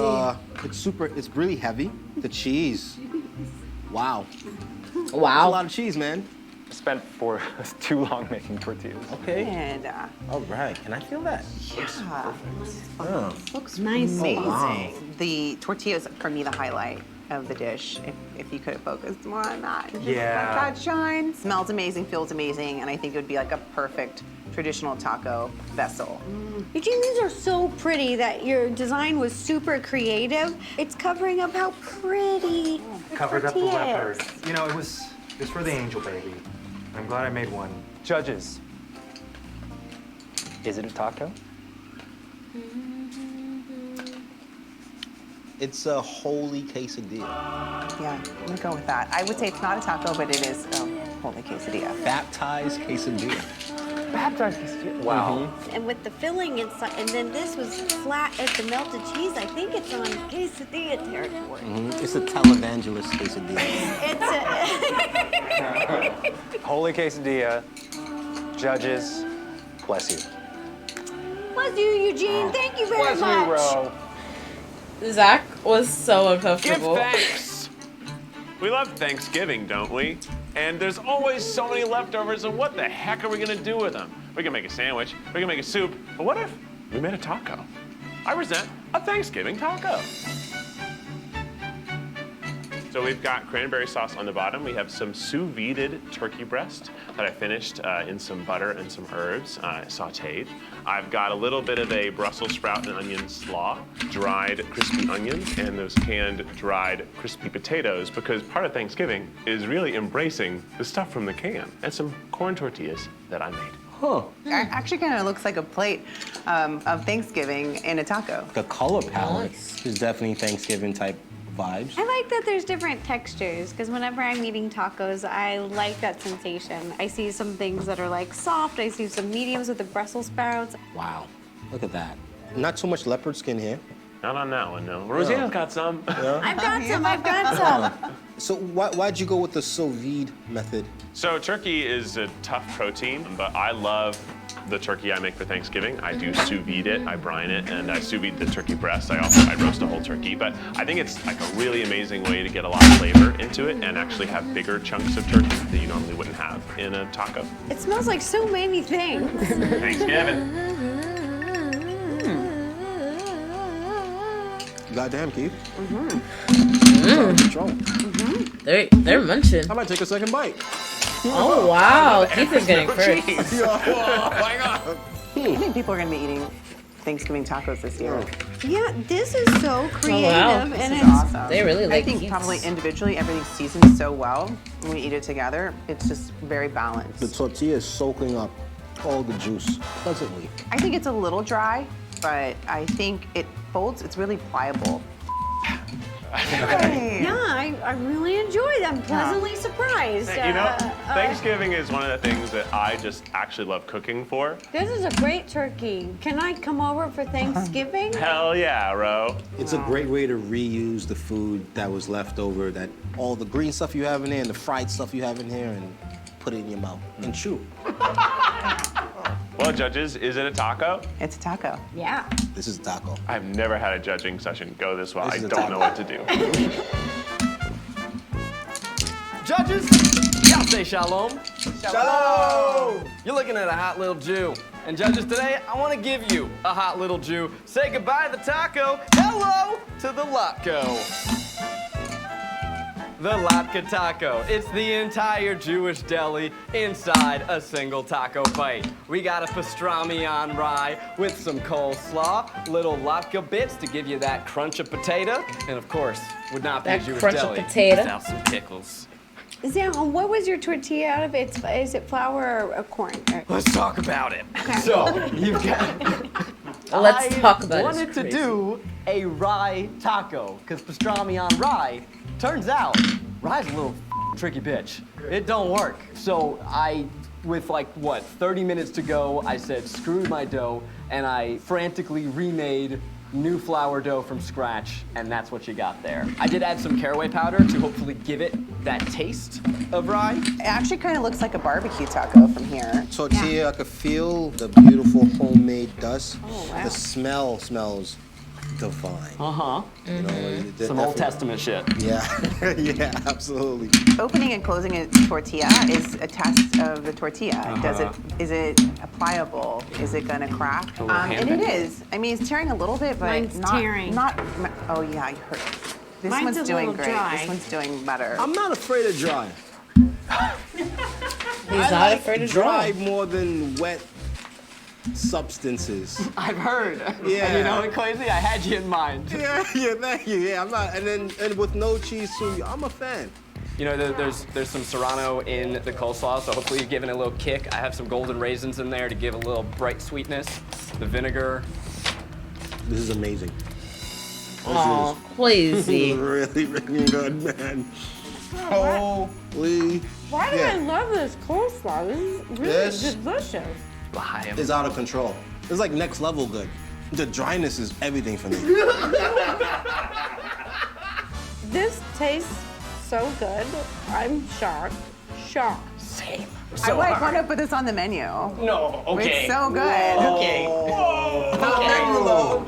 Speaker 4: It's really heavy. The cheese. Wow. That's a
Speaker 1: Wow.
Speaker 4: lot of cheese, man.
Speaker 8: I spent too long making tortillas.
Speaker 4: Okay.
Speaker 9: And
Speaker 4: All right. Can I feel that? Oh.
Speaker 3: Looks nice.
Speaker 9: amazing.
Speaker 4: wow.
Speaker 9: The tortilla is, for me, the highlight of the dish. If you could have focused more on that. Just
Speaker 7: Yeah.
Speaker 9: let that shine. Smells amazing, feels amazing, and I think it would be like a perfect traditional taco vessel.
Speaker 3: Eugene, these are so pretty that your design was super creative. It's covering up how pretty the
Speaker 7: Covered up the
Speaker 3: tortilla
Speaker 7: leopard.
Speaker 3: is.
Speaker 7: You know, it was for the angel baby. I'm glad I made one.
Speaker 8: Judges, is it a taco?
Speaker 4: It's a holy quesadilla.
Speaker 9: Yeah, I'm gonna go with that. I would say it's not a taco, but it is a holy quesadilla.
Speaker 4: Baptized quesadilla.
Speaker 8: Baptized quesadilla. Wow.
Speaker 3: And with the filling inside, and then this was flat as the melted cheese. I think it's on quesadilla territory.
Speaker 4: It's a televangelist quesadilla.
Speaker 3: It's
Speaker 8: Holy quesadilla. Judges, bless you.
Speaker 3: Bless you, Eugene. Thank you very
Speaker 8: Bless
Speaker 3: much.
Speaker 8: you, Ro.
Speaker 1: Zach was so
Speaker 2: Give
Speaker 1: uncomfortable.
Speaker 2: thanks. We love Thanksgiving, don't we? And there's always so many leftovers, and what the heck are we gonna do with them? We can make a sandwich, we can make a soup, but what if we made a taco? I present a Thanksgiving taco. So we've got cranberry sauce on the bottom. We have some sous vide turkey breast that I finished in some butter and some herbs, sauteed. I've got a little bit of a Brussels sprout and onion slaw, dried crispy onions, and those canned dried crispy potatoes, because part of Thanksgiving is really embracing the stuff from the can, and some corn tortillas that I made.
Speaker 9: Huh. Actually kind of looks like a plate of Thanksgiving in a taco.
Speaker 4: The color palette is definitely Thanksgiving type vibes.
Speaker 3: I like that there's different textures, because whenever I'm eating tacos, I like that sensation. I see some things that are like soft, I see some mediums with the Brussels sprouts.
Speaker 4: Wow, look at that. Not too much leopard skin here.
Speaker 2: Not on that one, no. Rosanna's got some.
Speaker 4: Yeah.
Speaker 3: I've got some.
Speaker 4: So why'd you go with the sous vide method?
Speaker 2: So turkey is a tough protein, but I love the turkey I make for Thanksgiving. I do sous vide it, I brine it, and I sous vide the turkey breast. I roast a whole turkey, but I think it's like a really amazing way to get a lot of flavor into it and actually have bigger chunks of turkey that you normally wouldn't have in a taco.
Speaker 3: It smells like so many things.
Speaker 2: Thanksgiving.
Speaker 4: Goddamn, Keith.
Speaker 1: They're munching.
Speaker 4: I might take a second bite.
Speaker 1: Oh wow, Keith is getting first.
Speaker 4: Oh my God.
Speaker 9: I think people are going to be eating Thanksgiving tacos this year.
Speaker 3: Yeah, this is so creative, and
Speaker 9: This
Speaker 3: it's
Speaker 9: is awesome.
Speaker 1: They really like
Speaker 9: I think
Speaker 1: Keith's.
Speaker 9: probably individually everything's seasoned so well. When we eat it together, it's just very balanced.
Speaker 4: The tortilla is soaking up all the juice pleasantly.
Speaker 9: I think it's a little dry, but I think it folds. It's really pliable.
Speaker 3: Yeah, I really enjoyed it. I'm pleasantly surprised.
Speaker 2: You know, Thanksgiving is one of the things that I just actually love cooking for.
Speaker 3: This is a great turkey. Can I come over for Thanksgiving?
Speaker 2: Hell yeah, Ro.
Speaker 4: It's a great way to reuse the food that was left over, that all the green stuff you have in there and the fried stuff you have in here, and put it in your mouth and chew.
Speaker 2: Well, judges, is it a taco?
Speaker 9: It's a taco.
Speaker 3: Yeah.
Speaker 4: This is a taco.
Speaker 2: I've never had a judging session go this well.
Speaker 4: This
Speaker 2: I
Speaker 4: is a
Speaker 2: don't know what to do.
Speaker 5: Judges, y'all say shalom. Shalom. You're looking at a hot little Jew. And judges, today, I want to give you a hot little Jew. Say goodbye to the taco. Hello to the latko. The Latka Taco. It's the entire Jewish deli inside a single taco bite. We got a pastrami on rye with some coleslaw, little latke bits to give you that crunch of potato, and of course, would not be a
Speaker 1: That
Speaker 5: Jewish
Speaker 1: crunch of
Speaker 5: deli
Speaker 1: potato.
Speaker 5: without some pickles.
Speaker 3: Sam, what was your tortilla out of? Is it flour or corn?
Speaker 5: Let's talk about it. So, you've got...
Speaker 1: Let's talk about it.
Speaker 5: I wanted to do a rye taco, because pastrami on rye, turns out, rye's a little tricky bitch. It don't work. So with 30 minutes to go, I said, screw my dough, and I frantically remade new flour dough from scratch, and that's what you got there. I did add some caraway powder to hopefully give it that taste of rye.
Speaker 9: It actually kind of looks like a barbecue taco from here.
Speaker 4: Tortilla, I could feel the beautiful homemade dust.
Speaker 3: Oh, wow.
Speaker 4: The smell smells divine.
Speaker 5: Uh-huh.
Speaker 4: You know,
Speaker 5: Some Old Testament shit.
Speaker 4: Yeah, yeah, absolutely.
Speaker 9: Opening and closing a tortilla is a test of the tortilla. Is it pliable? Is it gonna crack? And it is. I mean, it's tearing a little bit, but
Speaker 3: Mine's tearing.
Speaker 9: Oh yeah, I heard. This
Speaker 3: Mine's
Speaker 9: one's
Speaker 3: a
Speaker 9: doing
Speaker 3: little
Speaker 9: great.
Speaker 3: dry.
Speaker 9: This one's doing better.
Speaker 4: I'm not afraid of dry.
Speaker 1: He's not afraid of
Speaker 4: dry more than wet substances.
Speaker 5: I've heard.
Speaker 4: Yeah.
Speaker 5: And you know what, Crazy? I had you in mind.
Speaker 4: Yeah, thank you. Yeah, I'm not. And with no cheese too, I'm a fan.
Speaker 5: You know, there's some serrano in the coleslaw, so hopefully you're giving it a little kick. I have some golden raisins in there to give a little bright sweetness. The vinegar.
Speaker 4: This is amazing.
Speaker 1: Oh, crazy.
Speaker 4: Really, really good, man. Holy.
Speaker 3: Why do I love this coleslaw? This is really delicious.
Speaker 4: It's out of control. It's like next level good. The dryness is everything for me.
Speaker 3: This tastes so good. I'm shocked. Shocked.
Speaker 5: Same.
Speaker 9: I might want to put this on the menu.
Speaker 5: No, okay.
Speaker 9: It's so good.
Speaker 5: Okay.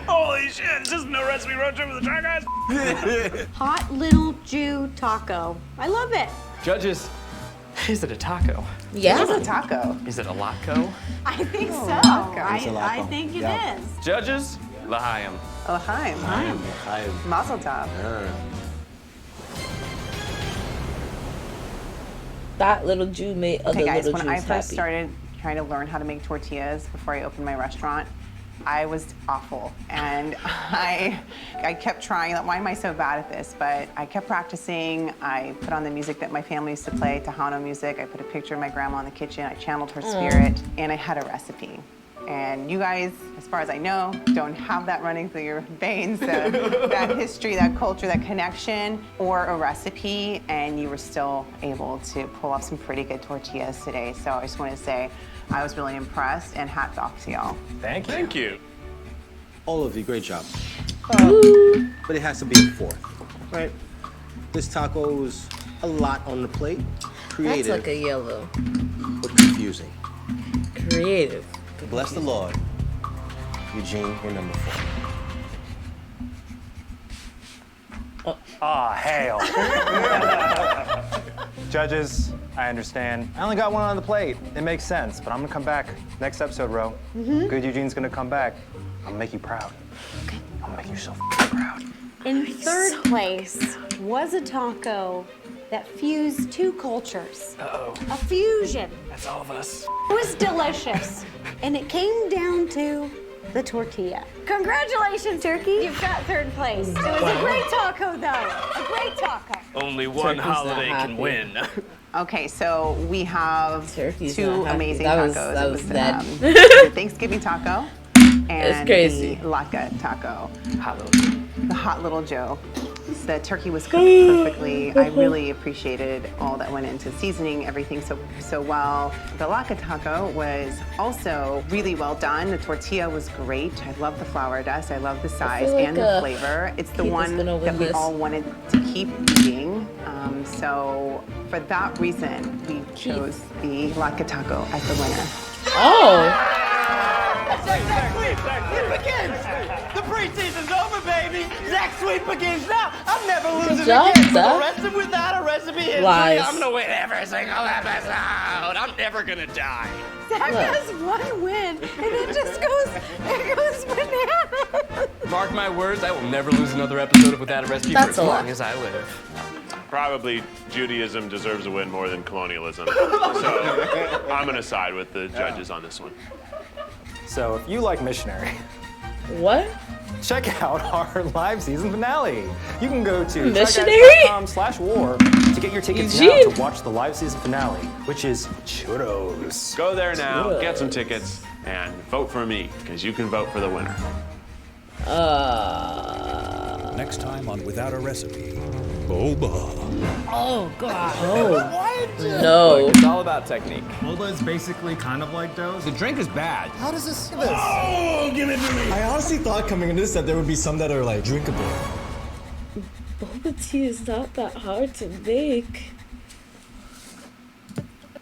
Speaker 2: Holy shit, is this no recipe road trip with the Try Guys?
Speaker 3: Hot little Jew taco. I love it.
Speaker 5: Judges, is it a taco?
Speaker 1: Yeah.
Speaker 9: It's a taco.
Speaker 5: Is it a latko?
Speaker 3: I think so.
Speaker 4: It's a latko.
Speaker 3: I think it
Speaker 4: Yeah.
Speaker 3: is.
Speaker 5: Judges, l'chaim.
Speaker 9: L'chaim. Mazel tov.
Speaker 1: that little Jew made other
Speaker 9: Okay, guys,
Speaker 1: little
Speaker 9: when I
Speaker 1: Jews
Speaker 9: first
Speaker 1: happy.
Speaker 9: started trying to learn how to make tortillas before I opened my restaurant, I was awful, and I kept trying. Why am I so bad at this? But I kept practicing. I put on the music that my family used to play, Tejano music. I put a picture of my grandma in the kitchen. I channeled her spirit, and I had a recipe. And you guys, as far as I know, don't have that running through your veins, that history, that culture, that connection, or a recipe, and you were still able to pull off some pretty good tortillas today. So I just want to say I was really impressed, and hats off to y'all.
Speaker 5: Thank you.
Speaker 2: Thank you.
Speaker 4: All of you, great job. But it has to be a fourth, right? This taco is a lot on the plate. Creative.
Speaker 1: That's like a yellow.
Speaker 4: But confusing.
Speaker 1: Creative.
Speaker 4: Bless the Lord. Eugene, you're number 4.
Speaker 8: Ah, hail. Judges, I understand. I only got one on the plate. It makes sense, but I'm gonna come back next episode, Ro. Good Eugene's gonna come back. I'm gonna make you proud. Okay. I'm gonna make you so proud.
Speaker 3: In third place was a taco that fused two cultures.
Speaker 5: Uh-oh.
Speaker 3: A fusion.
Speaker 5: That's all of us.
Speaker 3: It was delicious. And it came down to the tortilla. Congratulations, Turkey. You've got third place. It was a great taco, though. A great taco.
Speaker 5: Only one holiday can win.
Speaker 9: Okay, so we have
Speaker 1: Turkey's
Speaker 9: two
Speaker 1: not happy.
Speaker 9: amazing
Speaker 1: That
Speaker 9: tacos.
Speaker 1: was
Speaker 9: It
Speaker 1: bad.
Speaker 9: the Thanksgiving taco and
Speaker 1: crazy.
Speaker 9: the Latka taco.
Speaker 5: Hot little.
Speaker 9: The hot little Joe. The turkey was cooked perfectly. I really appreciated all that went into seasoning everything so well. The Latka taco was also really well done. The tortilla was great. I love the flour dust. I love the size
Speaker 1: like,
Speaker 9: and the flavor. It's the
Speaker 1: Keith is
Speaker 9: one
Speaker 1: gonna win
Speaker 9: that we
Speaker 1: this.
Speaker 9: all wanted to keep eating. So for that reason, we chose the Latka taco as the winner.
Speaker 1: Oh.
Speaker 5: It begins! The preseason's over, baby! Zach Sweet begins now! I'm never losing
Speaker 1: job,
Speaker 5: again for
Speaker 1: Zach.
Speaker 5: the rest of Without a Recipe history.
Speaker 1: Lies.
Speaker 5: I'm gonna win every single episode! I'm never gonna die.
Speaker 3: Zach has one win, and it just goes bananas.
Speaker 5: Mark my words, I will never lose another episode of Without a Recipe
Speaker 1: That's
Speaker 5: for as
Speaker 1: a
Speaker 5: long
Speaker 1: lot.
Speaker 5: as I live.
Speaker 2: Probably Judaism deserves a win more than colonialism. So I'm going to side with the judges on this one.
Speaker 8: So if you like Missionary,
Speaker 1: What?
Speaker 8: check out our live season finale. You can go to
Speaker 1: Missionary?
Speaker 8: tryguys.com/war to get your tickets now
Speaker 1: Eugene?
Speaker 8: to watch the live season finale, which is churros.
Speaker 2: Go there now, get some tickets, and vote for me, because you can vote for the winner.
Speaker 10: Next time on Without a Recipe, boba.
Speaker 1: Oh God. Oh. No.
Speaker 5: It's all about technique.
Speaker 13: Boba is basically kind of like dough.
Speaker 6: The drink is bad.
Speaker 13: How does this? Oh, give it to me! I honestly thought coming into this that there would be some that are like drinkable.
Speaker 1: Boba tea is not that hard to make.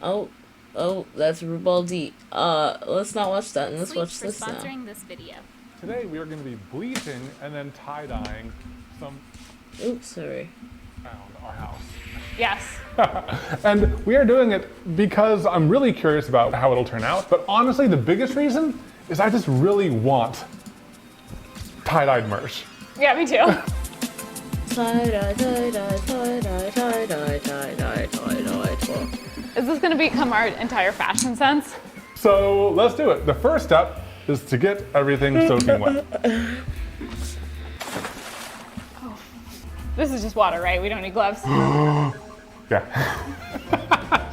Speaker 1: Oh, that's Rubaldi. Let's not watch that, and let's watch
Speaker 14: for
Speaker 1: this now.
Speaker 14: sponsoring this video.
Speaker 15: Today we are going to be bleaching and then tie-dyeing some
Speaker 1: Oops, sorry.
Speaker 15: around our house.
Speaker 14: Yes.
Speaker 15: And we are doing it because I'm really curious about how it'll turn out, but honestly the biggest reason is I just really want tie-dyed merch.
Speaker 14: Yeah, me too.
Speaker 1: Tie-dye, tie-dye, tie-dye, tie-dye, tie-dye, tie-dye, tie-dye.
Speaker 14: Is this going to become our entire fashion sense?
Speaker 15: So let's do it. The first step is to get everything soaking wet.
Speaker 14: This is just water, right? We don't need gloves.
Speaker 15: Yeah.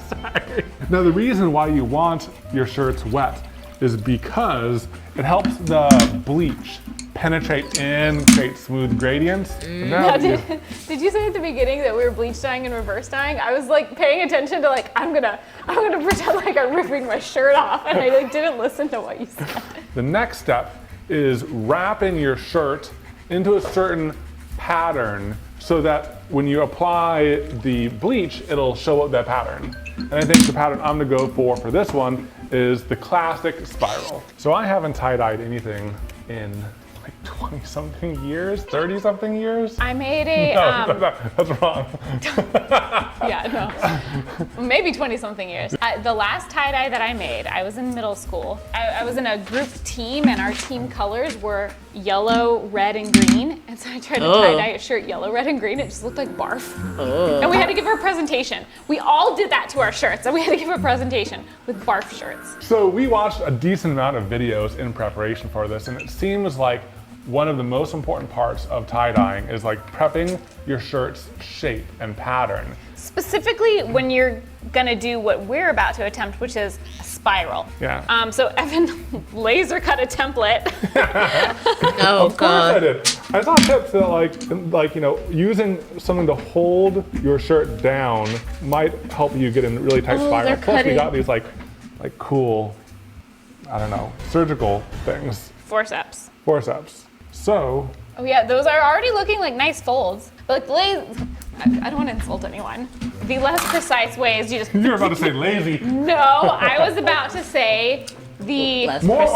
Speaker 15: Sorry. Now the reason why you want your shirts wet is because it helps the bleach penetrate in, create smooth gradients. And now
Speaker 14: Now,
Speaker 15: you-
Speaker 14: did you say at the beginning that we were bleach dyeing and reverse dyeing? I was like paying attention to like I'm gonna pretend like I'm ripping my shirt off, and I like didn't listen to what you said.
Speaker 15: The next step is wrapping your shirt into a certain pattern so that when you apply the bleach, it'll show up that pattern. And I think the pattern I'm gonna go for this one is the classic spiral. So I haven't tie-dyed anything in like 20-something years, 30-something years.
Speaker 14: I made a
Speaker 15: No, that's wrong.
Speaker 14: yeah, no. maybe 20-something years. The last tie-dye that I made, I was in middle school. I was in a group team, and our team colors were yellow, red, and green. And so I tried to tie-dye a shirt yellow, red, and green. It just looked like barf. And we had to give her a presentation. We all did that to our shirts, and we had to give a presentation with barf shirts.
Speaker 15: So we watched a decent amount of videos in preparation for this, and it seems like one of the most important parts of tie-dyeing is like prepping your shirt's shape and pattern.
Speaker 14: Specifically when you're gonna do what we're about to attempt, which is a spiral.
Speaker 15: Yeah.
Speaker 14: So Evan laser cut a template.
Speaker 1: Oh
Speaker 15: Of course I did. I saw tips that like you know, using something to hold your shirt down might help you get in really tight spiral. Plus we got these like cool, I don't know, surgical things.
Speaker 14: Forceps.
Speaker 15: So.
Speaker 14: Oh yeah, those are already looking like nice folds. But like I don't want to insult anyone. The less precise way is you just.
Speaker 15: You were about to say lazy.
Speaker 14: No, I was about to say the more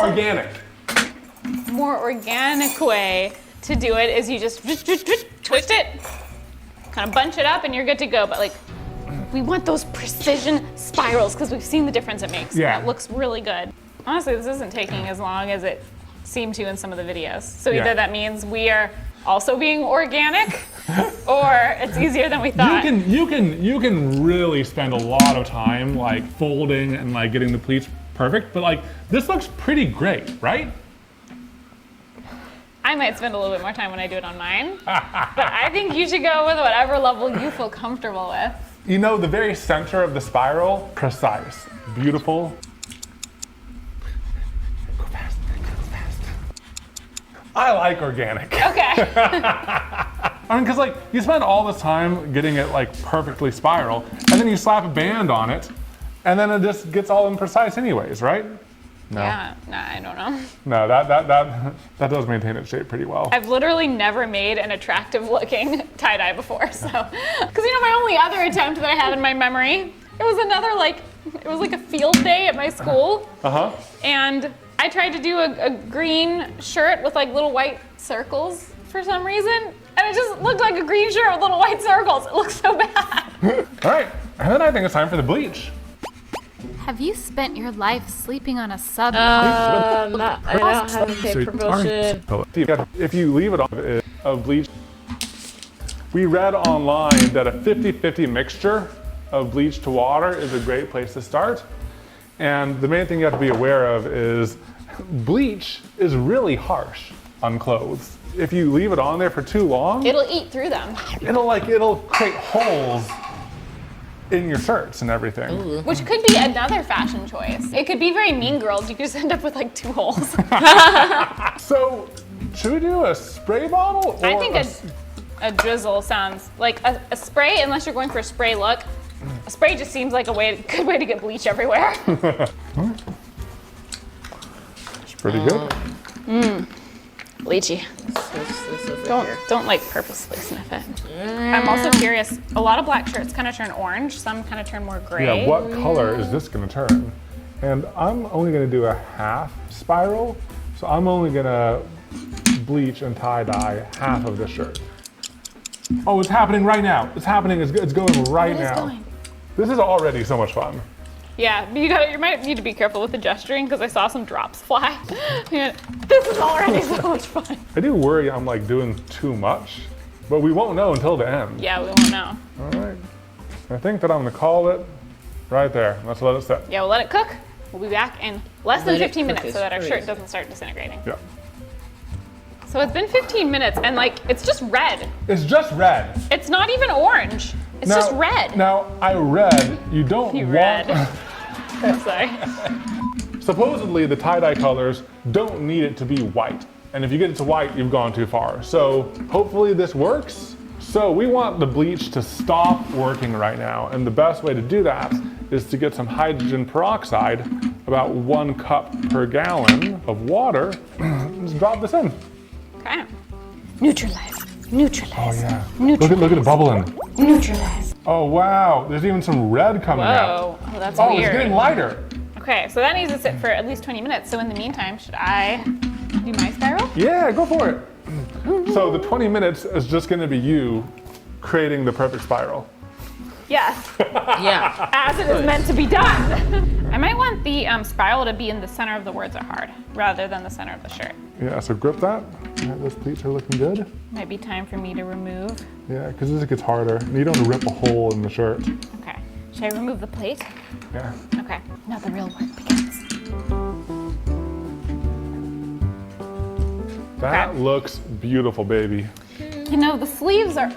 Speaker 14: organic way to do it is you just twist it, kind of bunch it up, and you're good to go. But like, we want those precision spirals because we've seen the difference it makes.
Speaker 15: Yeah.
Speaker 14: It looks really good. Honestly, this isn't taking as long as it seemed to in some of the videos. So either that means we are also being organic, or it's easier than we thought.
Speaker 15: You can really spend a lot of time like folding and like getting the pleats perfect, but like this looks pretty great, right?
Speaker 14: I might spend a little bit more time when I do it on mine, but I think you should go with whatever level you feel comfortable with.
Speaker 15: You know, the very center of the spiral, precise, beautiful. Go fast. I like organic.
Speaker 14: Okay.
Speaker 15: I mean, because like you spend all this time getting it like perfectly spiral, and then you slap a band on it, and then it just gets all imprecise anyways, right? No.
Speaker 14: Yeah, I don't know.
Speaker 15: No, that does maintain its shape pretty well.
Speaker 14: I've literally never made an attractive looking tie-dye before, so. Because you know, my only other attempt that I have in my memory, it was like a field day at my school. And I tried to do a green shirt with like little white circles for some reason. And it just looked like a green shirt with little white circles. It looked so bad.
Speaker 15: All right, and then I think it's time for the bleach.
Speaker 16: Have you spent your life sleeping on a sub?
Speaker 1: I don't have a paper bullshit.
Speaker 15: If you leave it on of bleach, we read online that a 50-50 mixture of bleach to water is a great place to start. And the main thing you have to be aware of is bleach is really harsh on clothes. If you leave it on there for too long,
Speaker 14: It'll eat through them.
Speaker 15: It'll create holes in your shirts and everything.
Speaker 14: Ooh. Which could be another fashion choice. It could be very Mean Girls. You could just end up with like 2 holes.
Speaker 15: So, should we do a spray bottle? Or
Speaker 14: I think a drizzle sounds like a spray, unless you're going for a spray look. A spray just seems like a good way to get bleach everywhere.
Speaker 15: It's pretty good.
Speaker 14: Bleachy. Don't like purposely sniff it. I'm also curious, a lot of black shirts kind of turn orange, some kind of turn more gray.
Speaker 15: Yeah, what color is this gonna turn? And I'm only gonna do a half spiral, so I'm only gonna bleach and tie-dye half of this shirt. Oh, it's happening right now. It's happening, it's going right now. This is already so much fun.
Speaker 14: Yeah, but you might need to be careful with the gesturing because I saw some drops fly. Yeah, this is already so much fun.
Speaker 15: I do worry I'm like doing too much, but we won't know until the end.
Speaker 14: Yeah, we won't know.
Speaker 15: All right. I think that I'm gonna call it right there. Let's let it sit.
Speaker 14: Yeah, we'll let it cook. We'll be back in less than 15 minutes so that our shirt doesn't start disintegrating.
Speaker 15: Yeah.
Speaker 14: So it's been 15 minutes and like, it's just red.
Speaker 15: It's just red.
Speaker 14: It's not even orange. It's just red.
Speaker 15: Now, I read you don't want...
Speaker 14: Sorry.
Speaker 15: Supposedly, the tie-dye colors don't need it to be white. And if you get it to white, you've gone too far. So hopefully this works. So we want the bleach to stop working right now. And the best way to do that is to get some hydrogen peroxide, about 1 cup per gallon of water. Just drop this in.
Speaker 14: Okay. Neutralize.
Speaker 15: Oh yeah. Look at it bubbling.
Speaker 14: Neutralize.
Speaker 15: Oh wow, there's even some red coming out.
Speaker 14: Oh, that's
Speaker 15: weird.
Speaker 14: weird.
Speaker 15: It's getting lighter.
Speaker 14: Okay, so that needs to sit for at least 20 minutes. So in the meantime, should I do my spiral?
Speaker 15: Yeah, go for it. So the 20 minutes is just gonna be you creating the perfect spiral.
Speaker 14: Yes.
Speaker 1: Yeah.
Speaker 14: As it is meant to be done. I might want the spiral to be in the center of the words are hard, rather than the center of the shirt.
Speaker 15: Yeah, so grip that. Yeah, those pleats are looking good.
Speaker 14: Might be time for me to remove.
Speaker 15: Yeah, because this gets harder. And you don't want to rip a hole in the shirt.
Speaker 14: Okay. Should I remove the plate?
Speaker 15: Yeah.
Speaker 14: Okay. Now the real work begins.
Speaker 15: That looks beautiful, baby.
Speaker 14: You know, the sleeves are,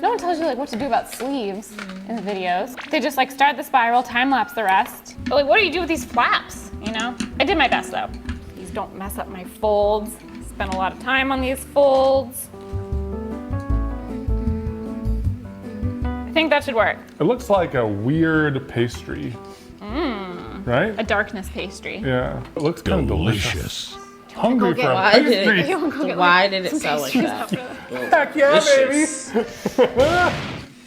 Speaker 14: no one tells you like what to do about sleeves in the videos. They just like start the spiral, time lapse the rest. But like, what do you do with these flaps, you know? I did my best though. Please don't mess up my folds. Spent a lot of time on these folds. I think that should work.
Speaker 15: It looks like a weird pastry. Right?
Speaker 14: A darkness pastry.
Speaker 15: Yeah. It looks kind of delicious. Hungry for a
Speaker 1: Why
Speaker 15: pastry.
Speaker 1: why did it sound like that?
Speaker 15: Heck yeah, baby!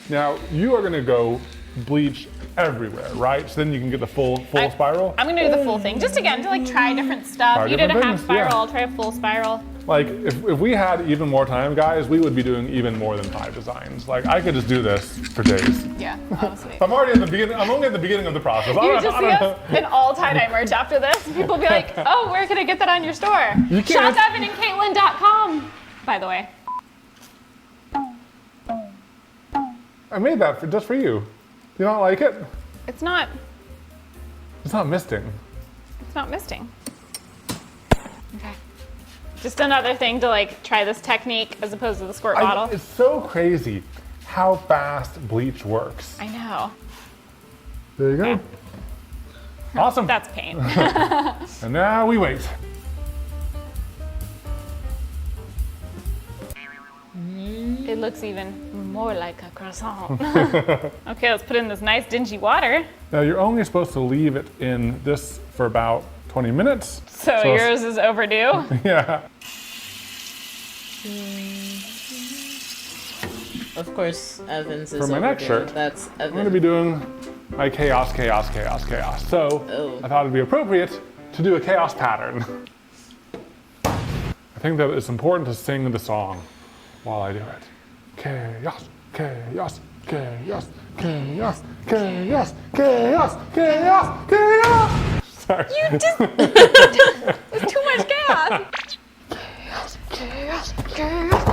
Speaker 15: Now, you are gonna go bleach everywhere, right? So then you can get the full spiral?
Speaker 14: I'm gonna do the full thing, just again to like try different stuff.
Speaker 15: Try
Speaker 14: You did a
Speaker 15: different
Speaker 14: half
Speaker 15: things,
Speaker 14: spiral,
Speaker 15: yeah.
Speaker 14: I'll try a full spiral.
Speaker 15: Like, if we had even more time, guys, we would be doing even more than 5 designs. Like, I could just do this for days.
Speaker 14: Yeah, honestly.
Speaker 15: I'm already at the beginning, I'm only at the beginning of the process.
Speaker 14: You just see us in all tie-dye merch after this. People be like, oh, where can I get that on your store?
Speaker 15: You can't.
Speaker 14: ShopEvanandCaitlin.com, by the way.
Speaker 15: I made that just for you. You don't like it?
Speaker 14: It's not
Speaker 15: misting.
Speaker 14: It's not misting. Okay. Just another thing to like try this technique as opposed to the squirt bottle.
Speaker 15: It's so crazy how fast bleach works.
Speaker 14: I know.
Speaker 15: There you go. Awesome.
Speaker 14: That's pain.
Speaker 15: And now we wait.
Speaker 14: It looks even more like a croissant. Okay, let's put in this nice dingy water.
Speaker 15: Now you're only supposed to leave it in this for about 20 minutes.
Speaker 14: So yours is overdue.
Speaker 15: Yeah.
Speaker 1: Of course, Evans is
Speaker 15: For my next
Speaker 1: overdue.
Speaker 15: shirt,
Speaker 1: That's
Speaker 15: I'm
Speaker 1: Evans.
Speaker 15: going to be doing my chaos. So I thought it'd be appropriate to do a chaos pattern. I think that it's important to sing the song while I do it. Chaos, chaos, chaos, chaos, chaos, chaos, chaos, chaos. Sorry.
Speaker 14: You just, there's too much chaos. Chaos, chaos, chaos,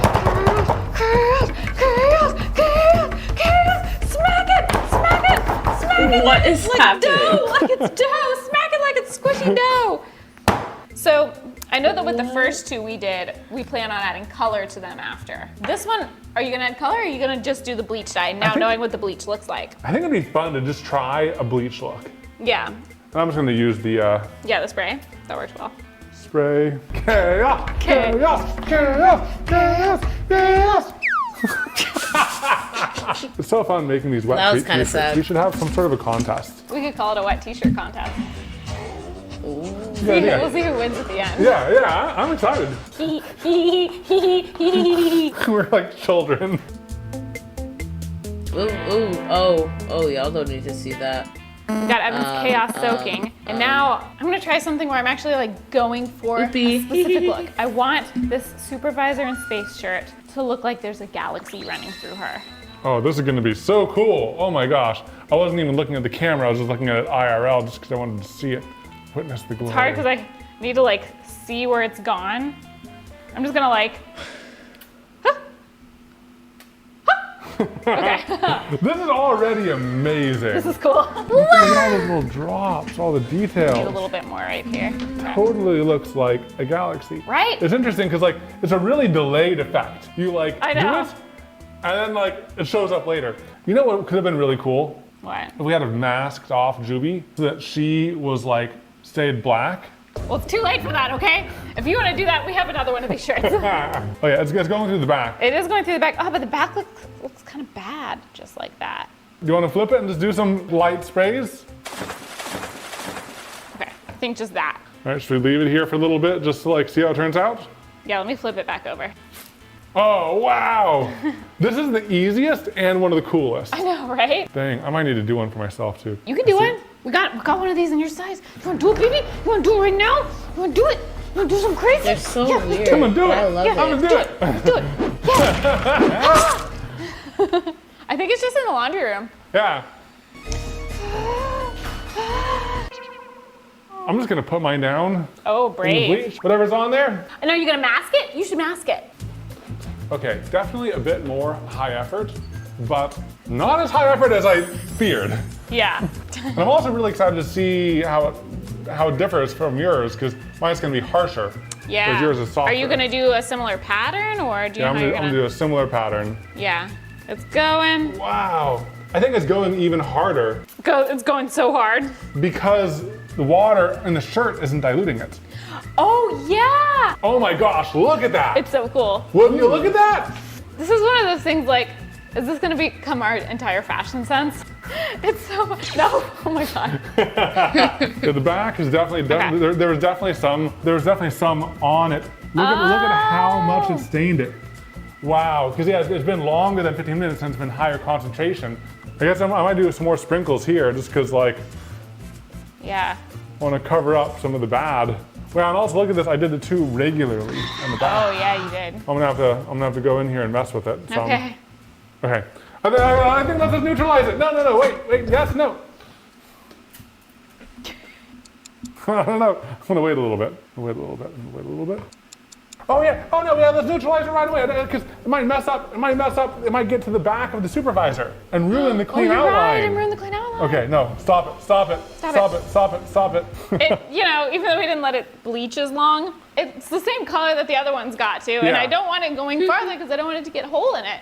Speaker 14: chaos, chaos, chaos, chaos. Smack it, smack it, smack it.
Speaker 1: What is
Speaker 14: like
Speaker 1: happening?
Speaker 14: Dough, like it's dough. Smack it like it's squishy dough. So I know that with the first two we did, we plan on adding color to them after. This one, are you gonna add color or are you gonna just do the bleach dye now knowing what the bleach looks like?
Speaker 15: I think it'd be fun to just try a bleach look.
Speaker 14: Yeah,
Speaker 15: And I'm just going to use the
Speaker 14: yeah, the spray, that works well.
Speaker 15: spray. Chaos, chaos, chaos, chaos, chaos. It's so fun making these wet
Speaker 1: That was
Speaker 15: t-shirts.
Speaker 1: kinda sad.
Speaker 15: We should have some sort of a contest.
Speaker 14: We could call it a wet t-shirt contest.
Speaker 15: Yeah.
Speaker 14: We'll see who wins at the end.
Speaker 15: Yeah, I'm excited. We're like children.
Speaker 1: Oh, y'all don't need to see that.
Speaker 14: We got Evan's chaos soaking. And now I'm gonna try something where I'm actually like going for a specific look. I want this supervisor in space shirt to look like there's a galaxy running through her.
Speaker 15: Oh, this is gonna be so cool. Oh my gosh. I wasn't even looking at the camera, I was just looking at it IRL just because I wanted to see it. Witness the glory.
Speaker 14: It's hard because I need to like see where it's gone. I'm just gonna like, okay.
Speaker 15: This is already amazing.
Speaker 14: This is cool.
Speaker 15: Look at all those little drops, all the details.
Speaker 14: Need a little bit more right here. Okay.
Speaker 15: Totally looks like a galaxy.
Speaker 14: Right?
Speaker 15: It's interesting because like it's a really delayed effect. You like
Speaker 14: I know.
Speaker 15: do it, and then like it shows up later. You know what could have been really cool?
Speaker 14: What?
Speaker 15: If we had a masked off Juby so that she was like stayed black.
Speaker 14: Well, it's too late for that, okay? If you want to do that, we have another one of these shirts.
Speaker 15: Oh yeah, it's going through the back.
Speaker 14: It is going through the back. Oh, but the back looks kind of bad, just like that.
Speaker 15: Do you want to flip it and just do some light sprays?
Speaker 14: Okay, I think just that.
Speaker 15: All right, should we leave it here for a little bit just to like see how it turns out?
Speaker 14: Yeah, let me flip it back over.
Speaker 15: Oh, wow. This is the easiest and one of the coolest.
Speaker 14: I know, right?
Speaker 15: Dang, I might need to do one for myself too.
Speaker 14: You can do one. We got one of these in your size. You want to do it, baby? You want to do it right now? You want to do it? You want to do some crazy?
Speaker 1: They're so
Speaker 14: yeah,
Speaker 1: weird.
Speaker 15: Come on, do it.
Speaker 1: I love
Speaker 15: I'm gonna do it.
Speaker 14: Let's do it. Yeah. I think it's just in the laundry room.
Speaker 15: Yeah. I'm just gonna put mine down.
Speaker 14: Oh,
Speaker 15: in the
Speaker 14: brave.
Speaker 15: bleach, whatever's on there.
Speaker 14: And are you gonna mask it? You should mask it.
Speaker 15: Okay, definitely a bit more high effort, but not as high effort as I feared.
Speaker 14: Yeah.
Speaker 15: And I'm also really excited to see how it differs from yours, because mine's gonna be harsher.
Speaker 14: Yeah.
Speaker 15: Whereas yours is softer.
Speaker 14: Are you gonna do a similar pattern, or do you know how you're
Speaker 15: I'm gonna do a similar pattern.
Speaker 14: Yeah. It's going.
Speaker 15: Wow. I think it's going even harder.
Speaker 14: It's going so hard.
Speaker 15: Because the water in the shirt isn't diluting it.
Speaker 14: Oh, yeah.
Speaker 15: Oh my gosh, look at that.
Speaker 14: It's so cool.
Speaker 15: Wouldn't you look at that?
Speaker 14: This is one of those things like, is this gonna become our entire fashion sense? It's so, no, oh my God.
Speaker 15: Yeah, the back is definitely, there was definitely some on it. Look at how much it stained it. Wow, because yeah, it's been longer than 15 minutes and it's been higher concentration. I guess I might do some more sprinkles here just because like,
Speaker 14: yeah,
Speaker 15: I want to cover up some of the bad. Well, and also look at this, I did the 2 regularly on the back.
Speaker 14: Oh yeah, you did.
Speaker 15: I'm gonna have to go in here and mess with it. So
Speaker 14: Okay.
Speaker 15: Okay. I think let's just neutralize it. No, wait, yes, no. I don't know. I'm gonna wait a little bit. Wait a little bit. Oh yeah, let's neutralize it right away, because it might mess up, it might get to the back of the supervisor and ruin the clean outline.
Speaker 14: Right, and ruin the clean outline.
Speaker 15: Okay, no, stop it.
Speaker 14: You know, even though we didn't let it bleach as long, it's the same color that the other ones got too, and
Speaker 15: Yeah.
Speaker 14: I don't want it going farther because I don't want it to get a hole in it.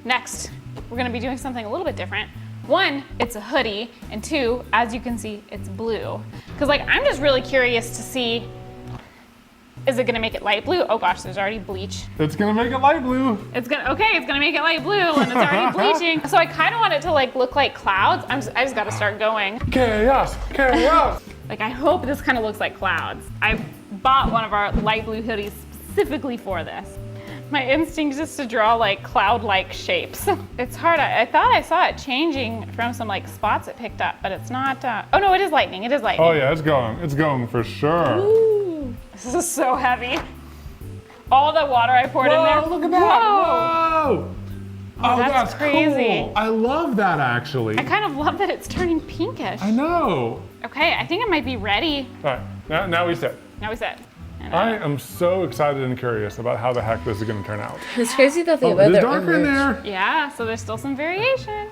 Speaker 14: Next, we're gonna be doing something a little bit different. 1, it's a hoodie, and 2, as you can see, it's blue. Because like, I'm just really curious to see, is it gonna make it light blue? Oh gosh, there's already bleach.
Speaker 15: It's gonna make it light blue.
Speaker 14: It's gonna make it light blue, and it's already bleaching. So I kind of want it to like look like clouds. I just gotta start going.
Speaker 15: Chaos.
Speaker 14: Like I hope this kind of looks like clouds. I bought one of our light blue hoodies specifically for this. My instinct is to draw like cloud-like shapes. It's hard. I thought I saw it changing from some like spots it picked up, but it's not. Oh no, it is lightning.
Speaker 15: Oh yeah, it's going for sure.
Speaker 14: Ooh, this is so heavy. All the water I poured in there.
Speaker 15: Look at that. Whoa. Oh, that's
Speaker 14: crazy.
Speaker 15: Cool. I love that actually.
Speaker 14: I kind of love that it's turning pinkish.
Speaker 15: I know.
Speaker 14: Okay, I think it might be ready.
Speaker 15: All right, now we sit. I am so excited and curious about how the heck this is going to turn out.
Speaker 1: It's crazy that they wear
Speaker 15: there's
Speaker 1: their
Speaker 15: darker in there.
Speaker 14: Yeah, so there's still some variation.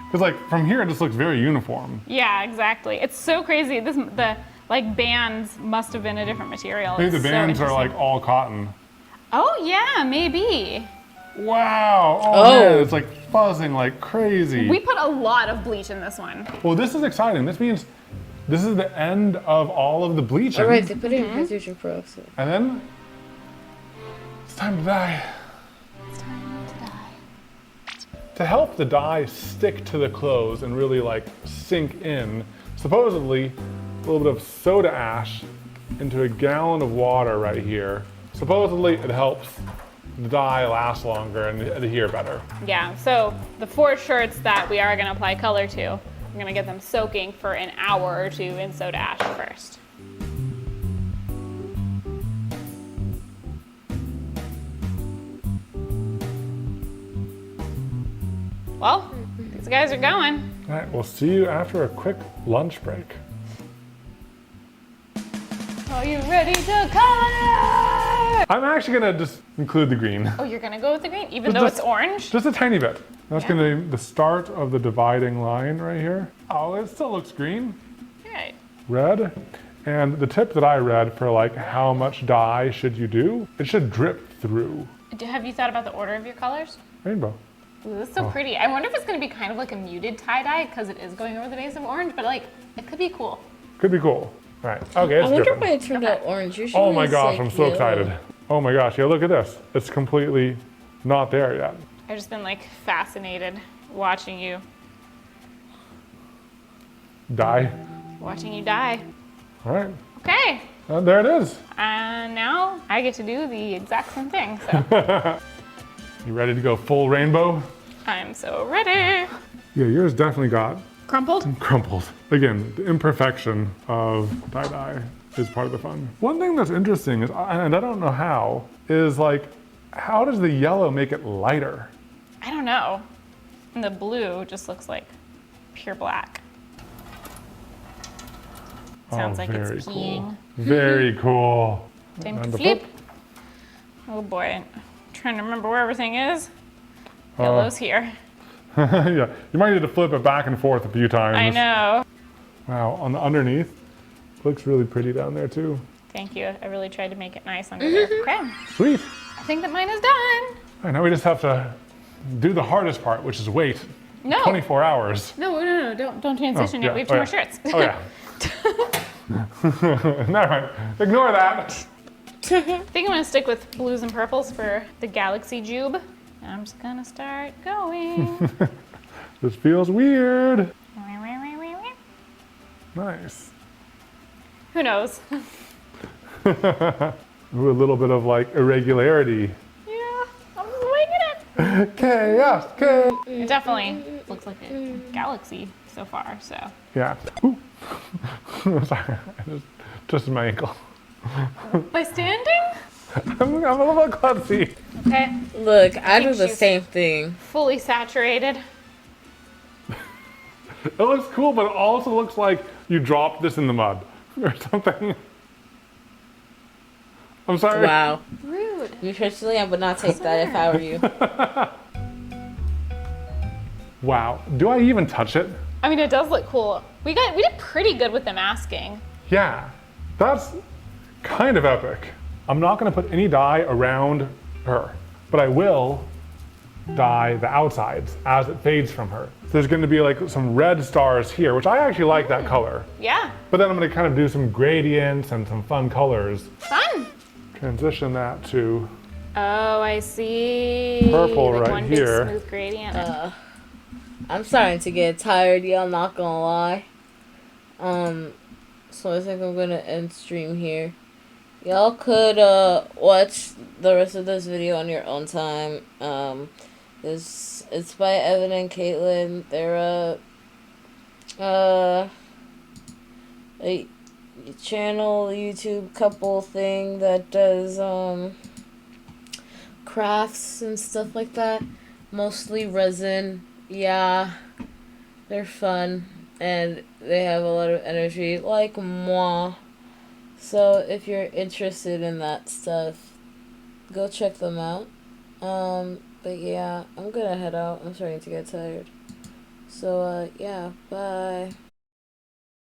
Speaker 15: Because like from here, it just looks very uniform.
Speaker 14: Yeah, exactly. It's so crazy. The like bands must have been a different material.
Speaker 15: I think the
Speaker 14: It's so
Speaker 15: bands are
Speaker 14: interesting.
Speaker 15: like all cotton.
Speaker 14: Oh yeah, maybe.
Speaker 15: Wow. Oh man, it's like fuzzing like crazy.
Speaker 14: We put a lot of bleach in this one.
Speaker 15: Well, this is exciting. This means this is the end of all of the bleaching.
Speaker 1: All right, they put it in hydrogen peroxide.
Speaker 15: And then it's time to dye. To help the dye stick to the clothes and really like sink in, supposedly a little bit of soda ash into a gallon of water right here. Supposedly it helps the dye last longer and adhere better.
Speaker 14: Yeah, so the 4 shirts that we are gonna apply color to, we're gonna get them soaking for an hour or 2 in soda ash first. Well, these guys are going.
Speaker 15: All right, we'll see you after a quick lunch break.
Speaker 14: Are you ready to color?
Speaker 15: I'm actually gonna just include the green.
Speaker 14: Oh, you're gonna go with the green, even though it's orange?
Speaker 15: Just a tiny bit. That's gonna be the start of the dividing line right here. Oh, it still looks green.
Speaker 14: Right.
Speaker 15: Red. And the tip that I read for like how much dye should you do, it should drip through.
Speaker 14: Have you thought about the order of your colors?
Speaker 15: Rainbow.
Speaker 14: Ooh, this is so pretty. I wonder if it's gonna be kind of like a muted tie-dye because it is going over the base of orange, but like, it could be cool.
Speaker 15: Could be cool. All right, okay, it's
Speaker 1: I wonder
Speaker 15: dripping.
Speaker 1: why it turned out orange. Usually
Speaker 15: Oh my
Speaker 1: it's
Speaker 15: gosh,
Speaker 1: like
Speaker 15: I'm so
Speaker 1: yellow.
Speaker 15: excited. Oh my gosh, yeah, look at this. It's completely not there yet.
Speaker 14: I've just been like fascinated watching you
Speaker 15: Dye.
Speaker 14: dye.
Speaker 15: All right,
Speaker 14: Okay,
Speaker 15: there it is.
Speaker 14: and now I get to do the exact same thing, so
Speaker 15: You ready to go full rainbow?
Speaker 14: I'm so ready.
Speaker 15: Yeah, yours definitely got
Speaker 14: Crumpled?
Speaker 15: crumpled. Again, the imperfection of dye is part of the fun. One thing that's interesting is, and I don't know how, is like, how does the yellow make it lighter?
Speaker 14: I don't know. And the blue just looks like pure black. Sounds like it's peeing.
Speaker 15: Cool. Very cool.
Speaker 14: Time to flip. Oh boy, I'm trying to remember where everything is. Yellow's here.
Speaker 15: Yeah, you might need to flip it back and forth a few times.
Speaker 14: I know.
Speaker 15: Wow, on the underneath, looks really pretty down there too.
Speaker 14: Thank you. I really tried to make it nice under there. Okay.
Speaker 15: Sweet.
Speaker 14: I think that mine is done.
Speaker 15: All right, now we just have to do the hardest part, which is wait.
Speaker 14: No.
Speaker 15: 24 hours.
Speaker 14: No, don't transition yet.
Speaker 15: Yeah.
Speaker 14: We have two more shirts.
Speaker 15: Oh yeah. Never mind. Ignore that.
Speaker 14: I think I'm gonna stick with blues and purples for the Galaxy Jube. I'm just gonna start going.
Speaker 15: This feels weird. Nice.
Speaker 14: Who knows?
Speaker 15: Ooh, a little bit of like irregularity.
Speaker 14: Yeah, I'm winging it.
Speaker 15: Chaos.
Speaker 14: It definitely looks like a galaxy so far, so.
Speaker 15: Yeah. Ooh. I'm sorry, I just twisted my ankle.
Speaker 14: By standing?
Speaker 15: I'm a little clumsy.
Speaker 14: Okay.
Speaker 1: Look, I do the same thing.
Speaker 14: Fully saturated.
Speaker 15: It looks cool, but it also looks like you dropped this in the mud or something. I'm sorry.
Speaker 1: Wow.
Speaker 14: Rude.
Speaker 1: You personally, I would not take that if I were you.
Speaker 15: Wow. Do I even touch it?
Speaker 14: I mean, it does look cool. We did pretty good with the masking.
Speaker 15: Yeah. That's kind of epic. I'm not going to put any dye around her, but I will dye the outsides as it fades from her. There's going to be like some red stars here, which I actually like that color.
Speaker 14: Yeah.
Speaker 15: But then I'm going to kind of do some gradients and some fun colors.
Speaker 14: Fun.
Speaker 15: Transition that to
Speaker 14: Oh, I see.
Speaker 15: purple
Speaker 14: like
Speaker 15: right
Speaker 14: one
Speaker 15: here.
Speaker 14: Big smooth gradient.
Speaker 1: I'm starting to get tired, y'all, not gonna lie. So I think I'm gonna end stream here. Y'all could watch the rest of this video on your own time. It's by Evan and Caitlin. They're a channel, YouTube couple thing that does crafts and stuff like that. Mostly resin. Yeah, they're fun and they have a lot of energy, like moi. So if you're interested in that stuff, go check them out. But yeah, I'm gonna head out. I'm starting to get tired. So yeah, bye.